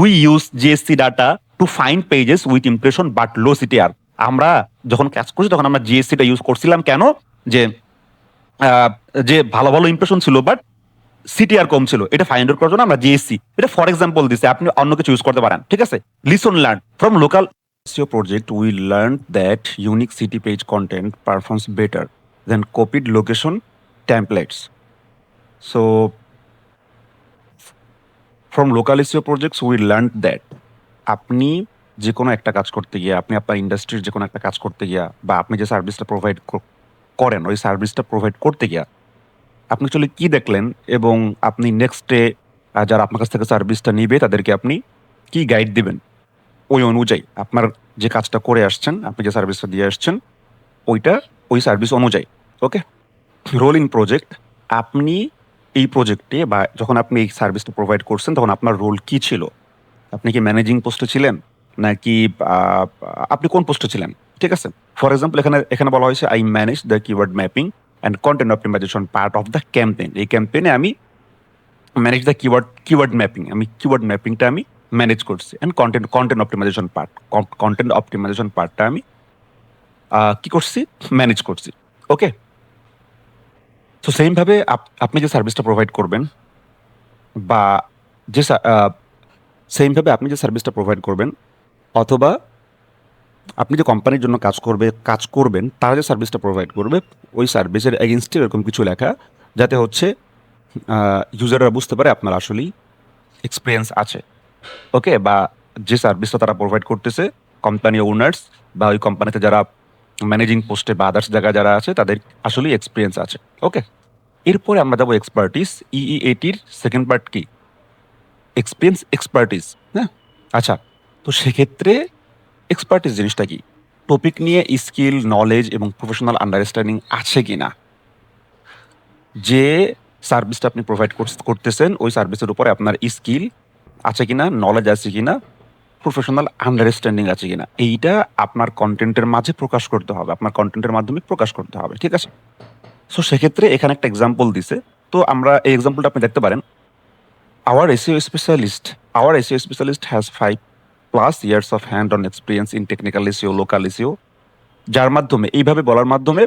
We use GSC data to find pages with impression but low CTR. আমরা যখন কাজ করছি তখন আমরা জিএসসি টা ইউজ করছিলাম কেন? যে যে ভালো ভালো ইমপ্রেশন ছিল বাট সিটিআর কম ছিল, এটা ফাইন্ড আউট করার জন্য আমরা জিএসসি, এটা ফর এক্সাম্পল দিছে, আপনি অন্য কিছু ইউজ করতে পারেন। ঠিক আছে, listen learn from local SEO project, we learned that unique city page content performs better than copied location templates. So from local SEO projects we learn that, আপনি যে কোনো একটা কাজ করতে গিয়ে, আপনি আপনার ইন্ডাস্ট্রির যে কোনো একটা কাজ করতে গিয়া, বা আপনি যে সার্ভিসটা প্রোভাইড করেন, ওই সার্ভিসটা প্রোভাইড করতে গিয়া আপনি আসলে কি দেখলেন, এবং আপনি নেক্সট ডে যারা আপনার কাছ থেকে সার্ভিসটা নিবে তাদেরকে আপনি কি গাইড দিবেন, ওই অনুযায়ী আপনার যে কাজটা করে আসছেন, আপনি যে সার্ভিসটা দিয়ে আসছেন, ওই সার্ভিস অনুযায়ী। ওকে, রোল ইন প্রজেক্ট, আপনি এই প্রজেক্টে বা যখন আপনি এই সার্ভিসটা প্রোভাইড করছেন তখন আপনার রোল কি ছিল? আপনি কি ম্যানেজিং পোস্টে ছিলেন, নাকি আপনি কোন পোস্টে ছিলেন? ঠিক আছে, ফর এক্সাম্পল এখানে এখানে বলা হয়েছে I manage the keyword mapping and content optimization part of the campaign. এই ক্যাম্পেইনে আমি ম্যানেজ দ্য কিওয়ার্ড ম্যাপিং, আমি কিওয়ার্ড ম্যাপিংটা আমি ম্যানেজ করছি, অ্যান্ড কন্টেন্ট অপটিমাইজেশন পার্টটা আমি কি করছি, ম্যানেজ করছি। ওকে, তো সেমভাবে আপনি যে সার্ভিসটা প্রোভাইড করবেন, বা যে সেমভাবে আপনি যে সার্ভিসটা প্রোভাইড করবেন, অথবা আপনি যে কোম্পানির জন্য কাজ করবেন, তারা যে সার্ভিসটা প্রোভাইড করবে, ওই সার্ভিসের এগেনস্টে এরকম কিছু লেখা, যাতে হচ্ছে ইউজাররা বুঝতে পারে আপনার আসলেই এক্সপিরিয়েন্স আছে। ওকে, বা যে সার্ভিসটা তারা প্রোভাইড করতেছে, কোম্পানি ওনার্স বা ওই কোম্পানিতে যারা ম্যানেজিং পোস্টে বা আদার্স জায়গায় যারা আছে, তাদের আসলেই এক্সপিরিয়েন্স আছে। ওকে, এরপরে আমরা যাবো এক্সপার্টিস। EE80-র সেকেন্ড পার্ট কি? এক্সপার্টিস। হ্যাঁ, আচ্ছা, তো সেক্ষেত্রে এক্সপার্টিস জিনিসটা কি? টপিক নিয়ে স্কিল, নলেজ এবং প্রফেশনাল আন্ডারস্ট্যান্ডিং আছে কিনা, যে সার্ভিসটা আপনি প্রোভাইড করতেছেন ওই সার্ভিসের উপরে আপনার স্কিল আছে কিনা, নলেজ আছে কিনা, প্রফেশনাল আন্ডারস্ট্যান্ডিং আছে কিনা, এইটা আপনার কন্টেন্টের মাঝে প্রকাশ করতে হবে, আপনার কন্টেন্টের মাধ্যমে প্রকাশ করতে হবে। ঠিক আছে, সো সেক্ষেত্রে এখানে একটা এক্সাম্পল দিছে, তো আমরা এই এক্সাম্পলটা আপনি দেখতে পারেন। Our SEO specialist has 5+ years of hand-on experience in technical SEO, local SEO, যার মাধ্যমে, এইভাবে বলার মাধ্যমে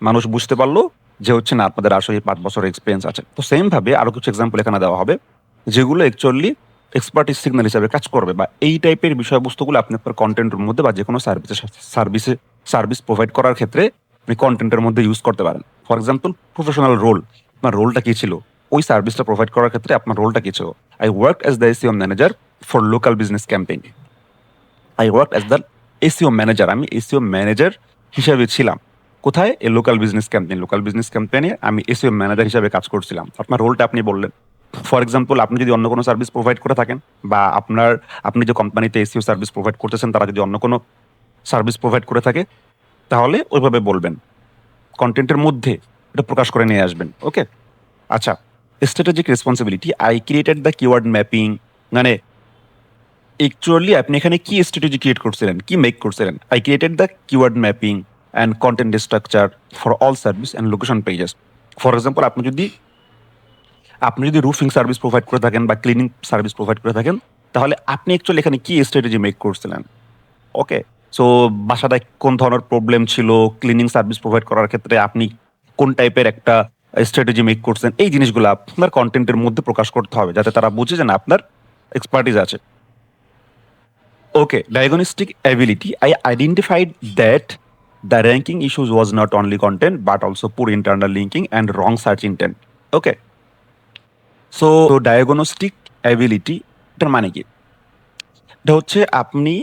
মানুষ বুঝতে পারলো যে হচ্ছে না, আপনাদের আসলে 5 বছরের এক্সপিরিয়েন্স আছে। তো সেম ভাবে আরো কিছু এক্সাম্পল এখানে দেওয়া হবে, যেগুলো অ্যাকচুয়ালি এক্সপার্টিস সিগন্যাল হিসাবে কাজ করবে, বা এই টাইপের বিষয়বস্তুগুলো আপনি আপনার কন্টেন্টের মধ্যে বা যে কোনো সার্ভিস প্রোভাইড করার ক্ষেত্রে আপনি কন্টেন্টের মধ্যে ইউজ করতে পারেন। ফর এক্সাম্পল, প্রফেশনাল রোল, আপনার রোলটা কি ছিল ওই সার্ভিসটা প্রোভাইড করার ক্ষেত্রে, আপনার রোলটা কি ছিল? I work as the SEO manager for local business campaign. আমি এসইও ম্যানেজার হিসাবে ছিলাম কোথায়? এই লোকাল বিজনেস ক্যাম্পেইনে আমি এসইও ম্যানেজার হিসাবে কাজ করছিলাম। আপনার রোলটা আপনি বললেন। ফর এক্সাম্পল, আপনি যদি অন্য কোনো সার্ভিস প্রোভাইড করে থাকেন, বা আপনি যে কোম্পানিতে এসইও সার্ভিস প্রোভাইড করতেছেন তারা যদি অন্য কোনো সার্ভিস প্রোভাইড করে থাকে, তাহলে ওইভাবে বলবেন, কন্টেন্টের মধ্যে এটা প্রকাশ করে নিয়ে আসবেন। ওকে, আচ্ছা, strategic responsibility, I created the keyword mapping, মানে অ্যাকচুয়ালি আপনি এখানে কি স্ট্র্যাটেজি ক্রিয়েট করছিলেন, কি মেক করছিলেন? I created the keyword mapping and content structure for all service and location pages. For example, আপনি যদি রুফিং সার্ভিস প্রোভাইড করে থাকেন বা ক্লিনিং সার্ভিস প্রোভাইড করে থাকেন, তাহলে আপনি অ্যাকচুয়ালি এখানে কি স্ট্র্যাটেজি মেক করছিলেন? ওকে, সো বাসাটায় কোন ধরনের প্রবলেম ছিল, ক্লিনিং সার্ভিস প্রোভাইড করার ক্ষেত্রে আপনি কোন টাইপের একটা স্ট্র্যাটেজি মেক করছেন, এই জিনিসগুলো আপনার কন্টেন্টের মধ্যে প্রকাশ করতে হবে, যাতে তারা বুঝে যে না, আপনার এক্সপার্টিস আছে। Okay, diagnostic ability, I identified that the ranking issues was not only content but also poor internal linking and wrong search intent. Okay, so diagnostic ability এটার মানে কি? এটা হচ্ছে আপনি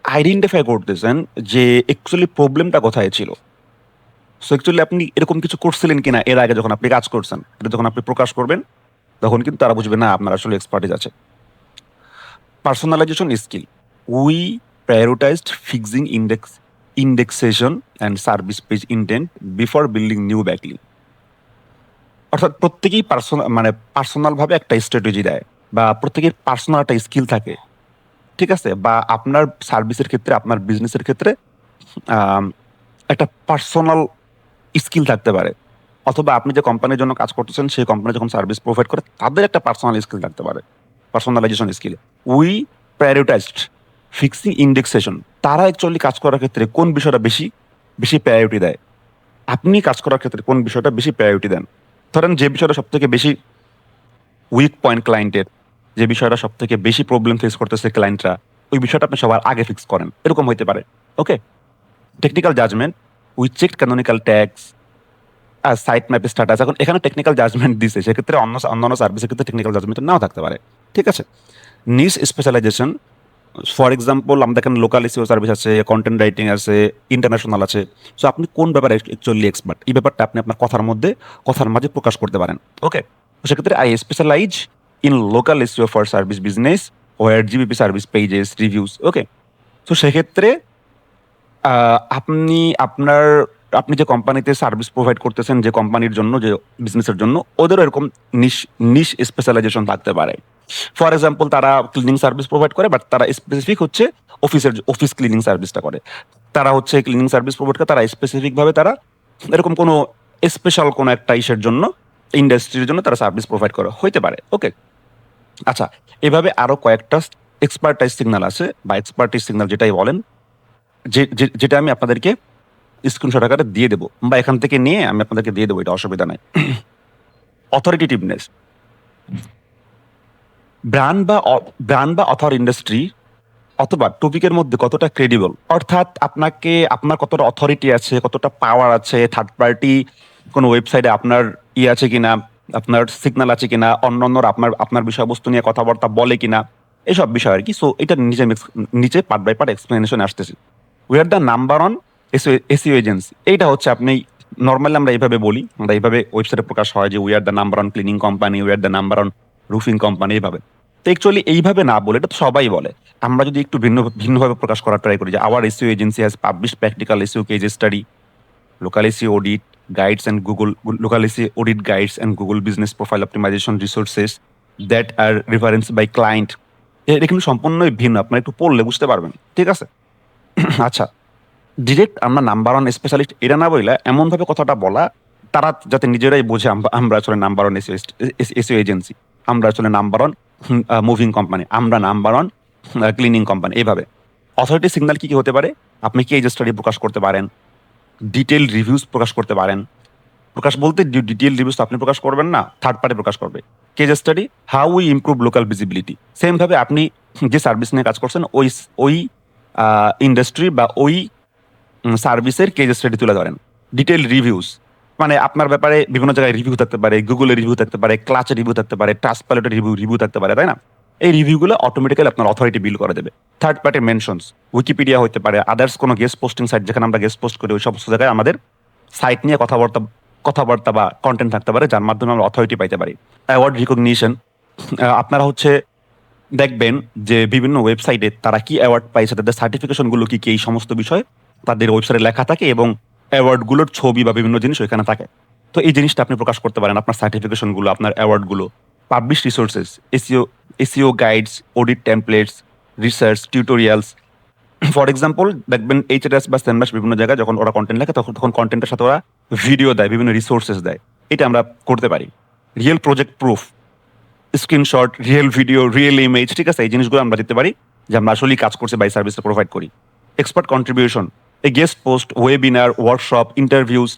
আইডেন্টিফাই করতেছেন যে অ্যাকচুয়ালি প্রবলেমটা কোথায় ছিল। সো অ্যাকচুয়ালি আপনি এরকম কিছু করছিলেন কিনা এর আগে যখন আপনি কাজ করছেন, এটা যখন আপনি প্রকাশ করবেন তখন কিন্তু তারা বুঝবে না আপনার আসলে এক্সপার্টিস আছে। Personalisation skill, we prioritised fixing indexation and service page intent before building new backlink. অর্থাৎ প্রত্যেকেই পার্সোনাল ভাবে একটা স্ট্র্যাটেজি দেয়, বা প্রত্যেকের পার্সোনাল একটা স্কিল থাকে, ঠিক আছে? বা আপনার সার্ভিসের ক্ষেত্রে, আপনার বিজনেসের ক্ষেত্রে আম, একটা পার্সোনাল স্কিল থাকতে পারে, অথবা আপনি যে কোম্পানির জন্য কাজ করতেছেন সেই কোম্পানি যখন সার্ভিস প্রোভাইড করে তাদের একটা পার্সোনাল স্কিল থাকতে পারে, personalisation skill. We prioritised fixing indexation, তারা অ্যাকচুয়ালি কাজ করার ক্ষেত্রে কোন বিষয়টা বেশি বেশি প্রায়োরিটি দেয়, আপনি কাজ করার ক্ষেত্রে কোন বিষয়টা বেশি প্রায়োরিটি দেন। ধরেন যে বিষয়টা সব থেকে বেশি উইক পয়েন্ট ক্লায়েন্টের, যে বিষয়টা সব থেকে বেশি প্রবলেম ফেস করতেছে ক্লায়েন্টরা, ওই বিষয়টা আপনি সবার আগে ফিক্স করেন, এরকম হইতে পারে। Okay, technical judgement, we check canonical tags আর সাইট ম্যাপের স্ট্যাটাস। এখন এখানে টেকনিক্যাল জাজমেন্ট দিছে, সেক্ষেত্রে অন্যান্য সার্ভিসের ক্ষেত্রে টেকনিক্যাল জাজমেন্ট নাও থাকতে পারে, ঠিক আছে? নিশ স্পেশালাইজেশন, ফর এক্সাম্পল আমাদের এখানে লোকাল এসইও সার্ভিস আছে, কন্টেন্ট রাইটিং আছে, ইন্টারন্যাশনাল আছে। সো আপনি কোন ব্যাপারে অ্যাকচুয়ালি এক্সপার্ট, এই ব্যাপারটা আপনি আপনার কথার মাঝে প্রকাশ করতে পারেন। ওকে, তো সেক্ষেত্রে I specialise in local SEO for service business where GBP service pages reviews. Okay, তো সেক্ষেত্রে আপনি আপনার আপনি যে কোম্পানিতে সার্ভিস প্রোভাইড করতেছেন, যে কোম্পানির জন্য, যে বিজনেসের জন্য, ওদেরও এরকম নিশ নিশ স্পেশালাইজেশন থাকতে পারে। ফর এক্সাম্পল তারা ক্লিনিং সার্ভিস প্রোভাইড করে, বাট তারা স্পেসিফিক হচ্ছে অফিস ক্লিনিং সার্ভিসটা করে। তারা হচ্ছে ক্লিনিং সার্ভিস প্রোভাইড করে, তারা স্পেসিফিক ভাবে তারা এরকম কোনো স্পেশাল কোনো একটা ইসের জন্য, ইন্ডাস্ট্রির জন্য তারা সার্ভিস প্রোভাইড করে হইতে পারে। ওকে, আচ্ছা, এভাবে আরো কয়েকটা এক্সপার্টাইজ সিগন্যাল আছে, বা এক্সপার্টিস সিগন্যাল যেটাই বলেন, যেটা আমি আপনাদেরকে স্ক্রিনশট আকারে দিয়ে দেবো, বা এখান থেকে নিয়ে আমি আপনাদেরকে দিয়ে দেবো, এটা অসুবিধা নাই। অথরিটেটিভনেস, ব্র্যান্ড বা অথর ইন্ডাস্ট্রি অথবা টপিকের মধ্যে কতটা ক্রেডিবল, অর্থাৎ আপনার কতটা অথরিটি আছে, কতটা পাওয়ার আছে, থার্ড পার্টি কোনো ওয়েবসাইটে আপনার আছে কিনা, আপনার সিগন্যাল আছে কিনা, অন্যান্যরা আপনার বিষয়বস্তু নিয়ে কথাবার্তা বলে কিনা, এসব বিষয় আর কি। সো এটা নিচে পার্ট বাই পার্ট এক্সপ্লেনেশন আসতেছে। We are the number on SEO agency, এইটা হচ্ছে আপনি নর্মালি আমরা এইভাবে বলি, আমরা এইভাবে ওয়েবসাইটে প্রকাশ হয় যে we are the number on cleaning company, we are the number on roofing company, এইভাবে। তো অ্যাকচুয়ালি এইভাবে না বলে, এটা তো সবাই বলে, আমরা যদি একটু ভিন্নভাবে প্রকাশ করার ট্রাই করি যে our SEO agency has publish practical SEO case study, local SEO audit guides and local SEO audit guides and Google business profile optimization resources that are reference by client. এটা কিন্তু সম্পূর্ণই ভিন্ন, আপনারা একটু পড়লে বুঝতে পারবেন, ঠিক আছে? আচ্ছা, ডিরেক্ট আমরা নাম্বার ওয়ান স্পেশালিস্ট এটা না বইলা এমনভাবে কথাটা বলা, তারা যাতে নিজেরাই বোঝে আমরা আসলে নাম্বার ওয়ান এসইও এজেন্সি, আমরা আসলে নাম্বার ওয়ান মুভিং কোম্পানি, আমরা নাম্বার ওয়ান ক্লিনিং কোম্পানি, এইভাবে। অথরিটি সিগন্যাল কি কি হতে পারে? আপনি কেস স্টাডি প্রকাশ করতে পারেন, ডিটেল রিভিউজ প্রকাশ করতে পারেন। প্রকাশ বলতে ডিটেল রিভিউজ আপনি প্রকাশ করবেন না, থার্ড পার্টি প্রকাশ করবে। Case study, how we improve local visibility, same ভাবে আপনি যে সার্ভিস নিয়ে কাজ করছেন ওই ইন্ডাস্ট্রি বা ওই সার্ভিসের কেস স্টাডি তুলে ধরেন। ডিটেল রিভিউজ মানে আপনার ব্যাপারে বিভিন্ন জায়গায় রিভিউ থাকতে পারে, গুগলের রিভিউ থাকতে পারে, ক্লাচের রিভিউ থাকতে পারে, ট্রাস্টপাইলটের রিভিউ থাকতে পারে, তাই না? এই রিভিউগুলো অটোমেটিক্যালি আপনার অথরিটি বিল করে দেবে। থার্ড পার্টি মেনশনস, উইকিপিডিয়া হতে পারে, আদার্স কোনো গেস্ট পোস্টিং সাইট যেখানে আমরা গেস্ট পোস্ট করি, ওই সমস্ত জায়গায় আমাদের সাইট নিয়ে কথাবার্তা বা কন্টেন্ট থাকতে পারে, যার মাধ্যমে আমরা অথরিটি পাইতে পারি। অ্যাওয়ার্ড রিকগনিশন, আপনারা হচ্ছে দেখবেন যে বিভিন্ন ওয়েবসাইটে তারা কি অ্যাওয়ার্ড পাইছে, তাদের সার্টিফিকেশনগুলো কি কি, এই সমস্ত বিষয় তাদের ওয়েবসাইটে লেখা থাকে, এবং অ্যাওয়ার্ডগুলোর ছবি বা বিভিন্ন জিনিস ওইখানে থাকে। তো এই জিনিসটা আপনি প্রকাশ করতে পারেন, আপনার সার্টিফিকেশনগুলো, আপনার অ্যাওয়ার্ডগুলো। Publish resources, SEO guides, audit templates, research tutorials. For example দেখবেন এইচএস বা সেনবাস বিভিন্ন জায়গায় যখন ওরা কন্টেন্ট লেখে, তখন কন্টেন্টের সাথে ওরা ভিডিও দেয়, বিভিন্ন রিসোর্সেস দেয়, এটা আমরা করতে পারি। Real project proof, screenshot, real video, real image, ঠিক আছে? এই জিনিসগুলো আমরা দিতে পারি যে আমরা আসলেই কাজ করছি বা এই সার্ভিসটা প্রোভাইড করি। এক্সপার্ট কন্ট্রিবিউশন, এই guest post, webinar, workshop, interviews,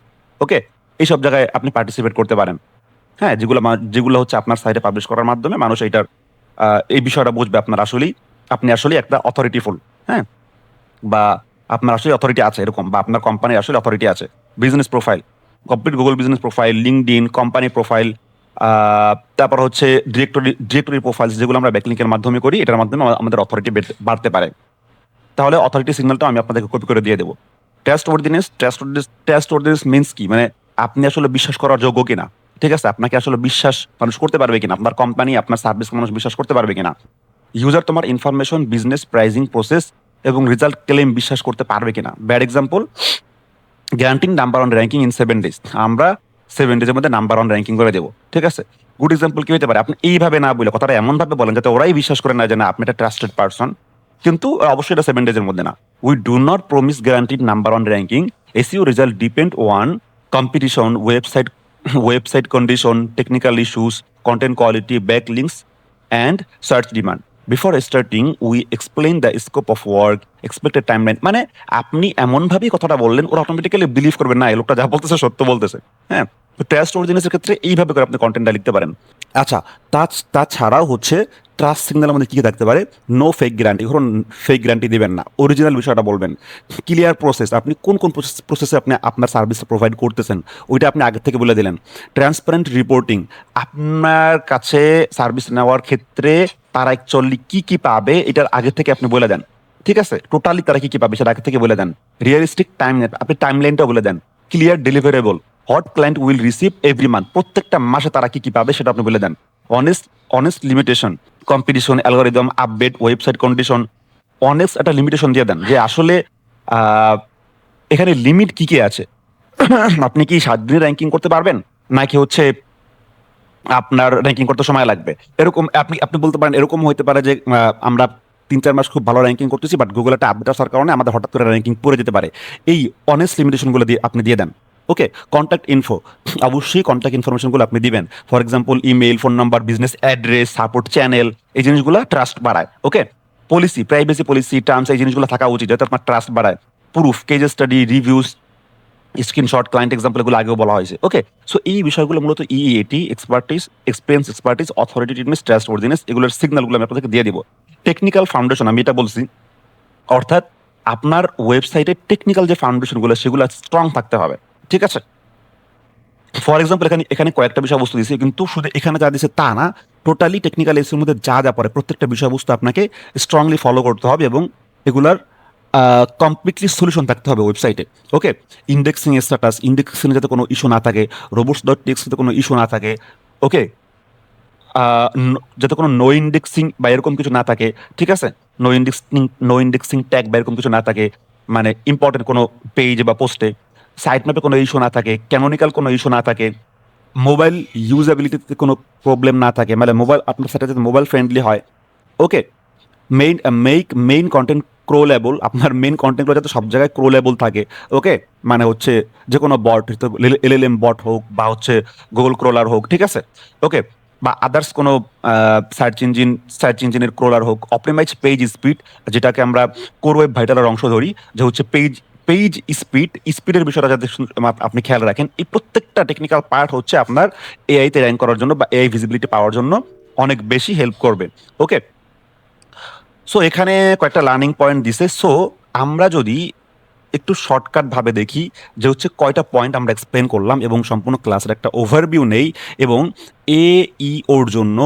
okay, এইসব জায়গায় আপনি পার্টিসিপেট করতে পারেন। হ্যাঁ, যেগুলো হচ্ছে আপনার সাইটে পাবলিশ করার মাধ্যমে মানুষ এইটার এই বিষয়টা বুঝবে আপনি আসলেই একটা অথরিটিফুল, হ্যাঁ, বা আপনার আসলে অথরিটি আছে এরকম, বা আপনার কোম্পানির আসলে অথরিটি আছে। Business profile, complete Google business profile, LinkedIn, company profile, তারপর হচ্ছে ডিরেক্টরি প্রোফাইলস, যেগুলো আমরা ব্যাকলিংকের মাধ্যমে করি, এটার মাধ্যমে আমাদের অথরিটি বাড়তে পারে। তাহলে অথরিটি সিগন্যালটা আমি আপনাদেরকে কপি করে দিয়ে দেবো। টেস্ট ওয়ার্দিনেস মিনস কি, মানে আপনি আসলে বিশ্বাস করার যোগ্য কিনা, ঠিক আছে, আপনাকে আসলে বিশ্বাস মানুষ করতে পারবে কিনা, আপনার কোম্পানি আপনার সার্ভিস মানুষ বিশ্বাস করতে পারবে কিনা, ইউজার তোমার ইনফরমেশন, বিজনেস, প্রাইজিং প্রসেস এবং রেজাল্ট ক্লেম বিশ্বাস করতে পারবে কিনা। Bad example, guaranteeing number on ranking in 7 days, আমরা 7 days এর মধ্যে নাম্বার অন র্যাঙ্কিং করে দেবো, ঠিক আছে। গুড এক্সাম্পল কি হতে পারে, আপনি এইভাবে না বলে কথাটা এমন ভাবে বলেন যাতে ওরাই বিশ্বাস করে না যে না আপনি একটা ট্রাস্টেড পারসন, কিন্তু অবশ্যই এটা 7 days এর মধ্যে না। We do not promise guaranteed number on ranking, SEO result depend on competition, website condition, technical issues, content quality, back links and search demand. Before starting we explain the scope of work, expected timeline. মানে আপনি এমনভাবেই কথাটা বললেন, ওরা automatically believe করবে না এই লোকটা যা বলতেছে সত্য বলতেছে। হ্যাঁ, তো ট্রাস্ট ওয়ার্দিনেসের ক্ষেত্রে এইভাবে করে আপনি কন্টেন্টটা লিখতে পারেন। আচ্ছা, তাছাড়াও হচ্ছে ট্রাস্ট সিগন্যাল আমাদের কী কী থাকতে পারে, নো ফেক গ্যারান্টি, ধরুন ফেক গ্যারান্টি দিবেন না, অরিজিনাল বিষয়টা বলবেন। ক্লিয়ার প্রসেস, আপনি কোন প্রসেসে আপনি আপনার সার্ভিস প্রোভাইড করতেছেন ওইটা আপনি আগে থেকে বলে দিলেন। ট্রান্সপারেন্ট রিপোর্টিং, আপনার কাছে সার্ভিস নেওয়ার ক্ষেত্রে তারা অ্যাকচুয়ালি কি কি পাবে এটার আগে থেকে আপনি বলে দেন, ঠিক আছে, টোটালি তারা কি কি পাবে সেটা আগে থেকে বলে দেন। রিয়েলিস্টিক টাইম, আপনি টাইম লাইনটা বলে দেন। Clear deliverable, what client will receive every month, প্রত্যেকটা মাসে তারা কি কি পাবে সেটা আপনি বলে দেন। Honest limitation, competition, algorithm, update, website condition, honest একটা লিমিটেশন দিয়ে দেন যে আসলে এখানে লিমিট কি কি আছে। আপনি কি 7 দিনে র্যাঙ্কিং করতে পারবেন, নাকি হচ্ছে আপনার র্যাঙ্কিং করতে সময় লাগবে, এরকম আপনি বলতে পারেন। এরকম হতে পারে যে আমরা 3-4 মাস খুব ভালো র্যাঙ্কিং করতেছি, বাট গুগল একটা আপডেট আসার কারণে আমাদের হঠাৎ করে র্যাঙ্কিং পড়ে যেতে পারে। এই অনেস্ট লিমিটেশনগুলো দিয়ে আপনি দিয়ে দেন। ওকে, কন্ট্যাক্ট ইনফো, অবশ্যই কন্ট্যাক্ট ইনফরমেশনগুলো আপনি দিবেন। For example email, phone number, business address, support channel, এই জিনিসগুলো ট্রাস্ট বাড়ায়। ওকে, পলিসি, প্রাইভেসি পলিসি, টার্মস, এই জিনিসগুলো থাকা উচিত যাতে আপনার ট্রাস্ট বাড়ায়। Proof, case study, reviews, screenshot, client example, এগুলো আগেও বলা হয়েছে। ওকে, সো এই বিষয়গুলো মূলত ইএটি, এক্সপার্টিস, অথরিটি, ট্রাস্ট ওয়ার্দিনেস, এগুলোর সিগন্যালগুলো আমি আপনাদেরকে দিয়ে দিব। টেকনিক্যাল ফাউন্ডেশন, আমি এটা বলছি, অর্থাৎ আপনার ওয়েবসাইটের টেকনিক্যাল যে ফাউন্ডেশনগুলো সেগুলো স্ট্রং থাকতে হবে, ঠিক আছে। ফর এক্সাম্পল এখানে কয়েকটা বিষয়বস্তু দিয়েছে, কিন্তু শুধু এখানে যা দিয়েছে তা না, টোটালি টেকনিক্যাল এসের মধ্যে যা যা পড়ে প্রত্যেকটা বিষয়বস্তু আপনাকে স্ট্রংলি ফলো করতে হবে এবং এগুলার কমপ্লিটলি সলিউশন থাকতে হবে ওয়েবসাইটে। ওকে, ইন্ডেক্সিং স্ট্যাটাস, ইন্ডেক্সিং যাতে কোনো ইস্যু না থাকে, robots.txt যাতে কোনো ইস্যু না থাকে। ওকে, যাতে কোনো নো ইন্ডেক্সিং বা এরকম কিছু না থাকে, ঠিক আছে, নো ইন্ডেক্সিং ট্যাগ বা এরকম কিছু না থাকে, মানে ইম্পর্টেন্ট কোনো পেজ বা পোস্টে। সাইট ম্যাপে কোনো ইস্যু না থাকে, ক্যানোনিক্যাল কোনো ইস্যু না থাকে, মোবাইল ইউজেবিলিটিতে কোনো প্রবলেম না থাকে, মানে মোবাইল আপনার সাথে যাতে মোবাইল ফ্রেন্ডলি হয়। ওকে, মেইন কন্টেন্ট ক্রোলেবল, আপনার মেইন কন্টেন্টগুলো যাতে সব জায়গায় ক্রোলেবল থাকে। ওকে, মানে হচ্ছে যে কোনো বট, এলএলএম বট হোক বা হচ্ছে গুগল ক্রোলার হোক, ঠিক আছে। ওকে, বা আদার্স কোনো সার্চ ইঞ্জিনের ক্রোলার হোক। অপটিমাইজ পেজ স্পিড, যেটাকে আমরা কোর ওয়েব ভাইটালের অংশ ধরি, যে হচ্ছে পেজ স্পিডের বিষয়টা যাতে আপনি খেয়াল রাখেন। এই প্রত্যেকটা টেকনিক্যাল পার্ট হচ্ছে আপনার এআইতে র্যাঙ্ক করার জন্য বা এআই ভিজিবিলিটি পাওয়ার জন্য অনেক বেশি হেল্প করবে। ওকে, সো এখানে কয়েকটা লার্নিং পয়েন্ট দিছে। সো আমরা যদি একটু শর্টকাট ভাবে দেখি যে হচ্ছে কয়টা পয়েন্ট আমরা এক্সপ্লেন করলাম এবং সম্পূর্ণ ক্লাসের একটা ওভারভিউ নেই, এবং ওর জন্য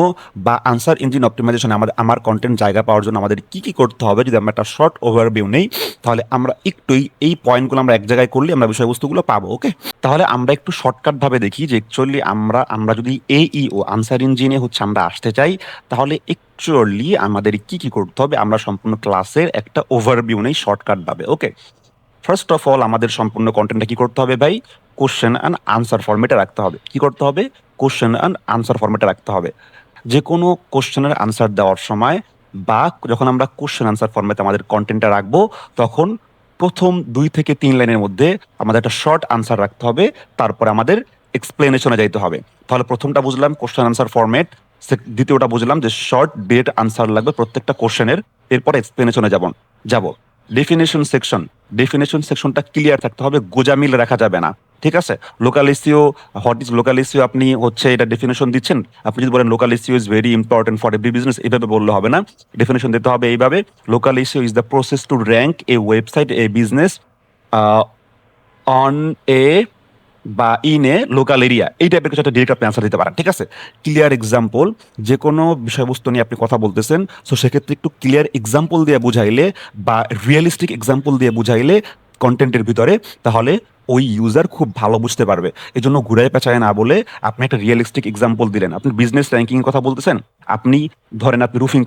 বা আনসার ইঞ্জিন অপটিমাইজেশনে আমার কন্টেন্ট জায়গা পাওয়ার জন্য আমাদের কি কি করতে হবে, যদি আমরা একটা শর্ট ওভারভিউ নেই, তাহলে আমরা একটুই এই পয়েন্টগুলো আমরা এক জায়গায় করলে আমরা বিষয়বস্তুগুলো পাবো। ওকে, তাহলে আমরা একটু শর্টকাট ভাবে দেখি যে অ্যাকচুয়ালি আমরা যদি ও আনসার ইঞ্জিনে হচ্ছে আমরা আসতে চাই, তাহলে অ্যাকচুয়ালি আমাদের কি কি করতে হবে, আমরা সম্পূর্ণ ক্লাসের একটা ওভারভিউ নেই শর্টকাট ভাবে। ওকে, ফার্স্ট অফ অল আমাদের সম্পূর্ণ কন্টেন্টটা কি করতে হবে ভাই, কোশ্চেন অ্যান্ড আনসার ফরম্যাটে রাখতে হবে। কি করতে হবে, কোশ্চেন অ্যান্ড আনসার ফরম্যাটে রাখতে হবে। যে কোনো কোশ্চেনের আনসার দেওয়ার সময় বা যখন আমরা কোশ্চেন আনসার ফরম্যাটে আমাদের কন্টেন্টটা রাখবো, তখন প্রথম 2 থেকে 3 লাইনের মধ্যে আমাদের একটা শর্ট আনসার রাখতে হবে, তারপরে আমাদের এক্সপ্লেনেশনে যাইতে হবে। তাহলে প্রথমটা বুঝলাম কোশ্চেন আনসার ফরম্যাট, দ্বিতীয়টা বুঝলাম যে শর্ট ডেট আনসার লাগবে প্রত্যেকটা কোশ্চেনের, এরপর এক্সপ্লেনেশনে যাব। ডেফিনেশন সেকশনটা ক্লিয়ার থাকতে হবে, গোজামিল রাখা যাবে না। ঠিক আছে? Local SEO, what is local SEO, আপনি হচ্ছে এটা ডেফিনিশন দিচ্ছেন। আপনি যদি বলেন local SEO is very important for every business, এভাবে বললে হবে না। ডেফিনিশন দিতে হবে এইভাবে, local SEO is the process to rank A website, A business on a বা ইন এ লোকাল এরিয়া। এই টাইপের কিছু একটা ডিরেক্ট আপনি অ্যান্সার দিতে পারেন। ঠিক আছে? ক্লিয়ার এক্সাম্পল, যে কোনো বিষয়বস্তু নিয়ে আপনি কথা বলতেছেন, সো সেক্ষেত্রে একটু ক্লিয়ার এক্সাম্পল দিয়ে বুঝাইলে বা রিয়েলিস্টিক এক্সাম্পল দিয়ে বুঝাইলে কন্টেন্টের ভিতরে, তাহলে ওই ইউজার খুব ভালো বুঝতে পারবে। এই জন্য ঘুরায় পেঁচায় না বলে আপনি একটা রিয়েলিস্টিক এক্সাম্পল দিলেন। আপনি বিজনেস র্যাঙ্কিং এর কথা বলতেছেন, আপনি ধরেন আপনি রুফিং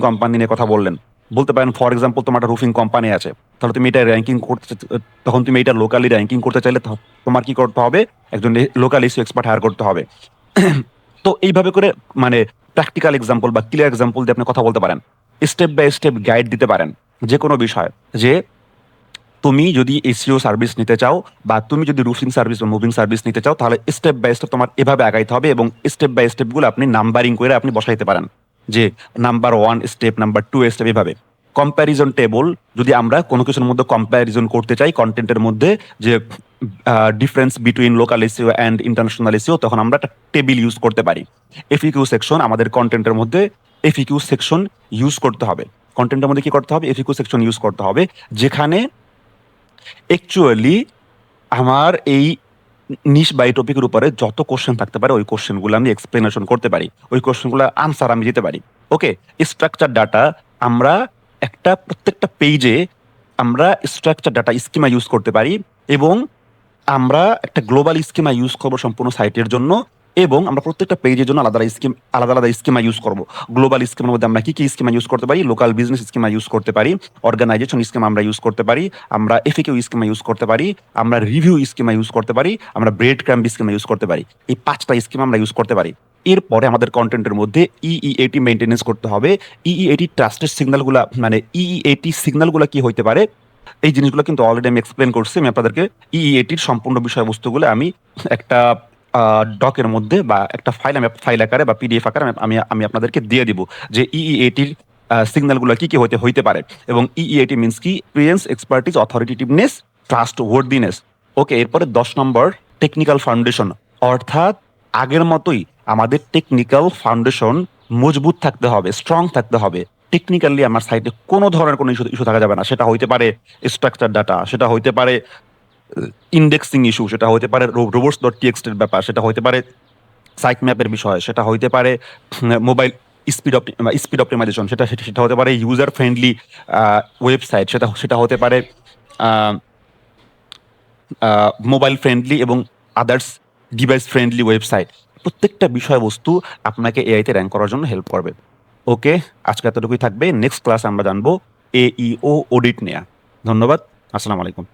কোম্পানি নিয়ে কথা বললেন। বলতে পারেন ফর এক্সাম্পল তোমার একটা রুফিং কোম্পানি আছে, তাহলে তুমি এটা র্যাঙ্কিং করতে, তখন তুমি এটা লোকালি র্যাঙ্কিং করতে চাইলে তোমার কি করতে হবে? একজন লোকাল এসইও এক্সপার্ট হায়ার করতে হবে। তো এইভাবে করে মানে প্র্যাকটিক্যাল এক্সাম্পল বা ক্লিয়ার এক্সাম্পল দিয়ে আপনি কথা বলতে পারেন, স্টেপ বাই স্টেপ গাইড দিতে পারেন যে কোনো বিষয়। যে তুমি যদি এসইও সার্ভিস নিতে চাও বা তুমি যদি রুফিং সার্ভিস বা মুভিং সার্ভিস নিতে চাও, তাহলে স্টেপ বাই স্টেপ তোমার এভাবে আগাইতে হবে এবং স্টেপ বাই স্টেপগুলো আপনি নাম্বারিং করে আপনি বসাইতে পারেন, যে নাম্বার 1 স্টেপ, নাম্বার 2 স্টেপ, এভাবে। কম্প্যারিজন টেবল, যদি আমরা কোনো কিছুর মধ্যে কম্প্যারিজন করতে চাই কন্টেন্টের মধ্যে, যে difference between local SEO and international SEO, তখন আমরা একটা টেবিল ইউজ করতে পারি। এফইকিউ সেকশন, আমাদের কন্টেন্টের মধ্যে এফইকিউ সেকশন ইউজ করতে হবে। কন্টেন্টের মধ্যে কি করতে হবে? এফইকিউ সেকশন ইউজ করতে হবে, যেখানে অ্যাকচুয়ালি আমার এই নিশ বা এই টপিকের উপরে যত কোশ্চেন থাকতে পারে, ওই কোশ্চেনগুলো আমি এক্সপ্লেনেশন করতে পারি, ওই কোশ্চেনগুলো আনসার আমি দিতে পারি। ওকে, স্ট্রাকচার ডাটা, আমরা একটা প্রত্যেকটা পেজে আমরা স্ট্রাকচার ডাটা স্কিমা ইউজ করতে পারি, এবং আমরা একটা গ্লোবাল স্কিমা ইউজ করবো সম্পূর্ণ সাইটের জন্য, এবং আমরা প্রত্যেকটা পেজের জন্য আলাদা আলাদা স্কিমা ইউজ করব। গ্লোবাল স্কিমের মধ্যে আমরা কি কি স্কিমা ইউজ করতে পারি? লোকাল বিজনেস স্কিমা ইউজ করতে পারি, অর্গানাইজেশন স্কিমা আমরা ইউজ করতে পারি, আমরা এফএকিউ স্কিমা ইউজ করতে পারি, আমরা রিভিউ স্কিমা ইউজ করতে পারি, আমরা ব্রেড ক্রাম্ব স্কিমা ইউজ করতে পারি। এই 5টা স্কিমা আমরা ইউজ করতে পারি। এরপরে আমাদের কন্টেন্টের মধ্যে ইইএটি মেনটেনেন্স করতে হবে। ইইএটি ট্রাস্টেড সিগন্যালগুলা, মানে ইইএটি সিগন্যালগুলা কি হইতে পারে, এই জিনিসগুলো কিন্তু অলরেডি আমি এক্সপ্লেন করছি। আমি আপনাদেরকে ইইএটির সম্পূর্ণ বিষয়বস্তুগুলো আমি একটা ডকের মধ্যে বা একটা ফাইল আকারে বা পিডিএফ আকারে আমি আপনাদেরকে দিয়ে দিব, যে ইইএটির সিগন্যালগুলো কি কি হইতে পারে। এবং ইইএটি মিনস কি? Experience, expertise, authoritativeness, trust worthiness. Okay, এরপরে 10 নম্বর টেকনিক্যাল ফাউন্ডেশন, অর্থাৎ আগের মতোই আমাদের টেকনিক্যাল ফাউন্ডেশন মজবুত থাকতে হবে, স্ট্রং থাকতে হবে। টেকনিক্যালি আমার সাইটে কোনো ধরনের কোনো ইস্যু থাকা যাবে না। সেটা হইতে পারে স্ট্রাকচার ডাটা, সেটা হইতে পারে ইন্ডেক্সিং ইস্যু, সেটা হইতে পারে robots.txt এর ব্যাপার, সেটা হইতে পারে সাইট ম্যাপের বিষয়, সেটা হইতে পারে মোবাইল স্পিড অপটিমাইজেশন, সেটা হতে পারে ইউজার ফ্রেন্ডলি ওয়েবসাইট, সেটা হতে পারে মোবাইল ফ্রেন্ডলি এবং আদার্স ডিভাইস ফ্রেন্ডলি ওয়েবসাইট। প্রত্যেকটা বিষয়বস্তু আপনাকে এআইতে র্যাঙ্ক করার জন্য হেল্প করবে। ওকে, আজকে এতটুকুই থাকবে। নেক্সট ক্লাস আমরা জানবো এইও অডিট নেয়া। ধন্যবাদ, আসসালামু আলাইকুম।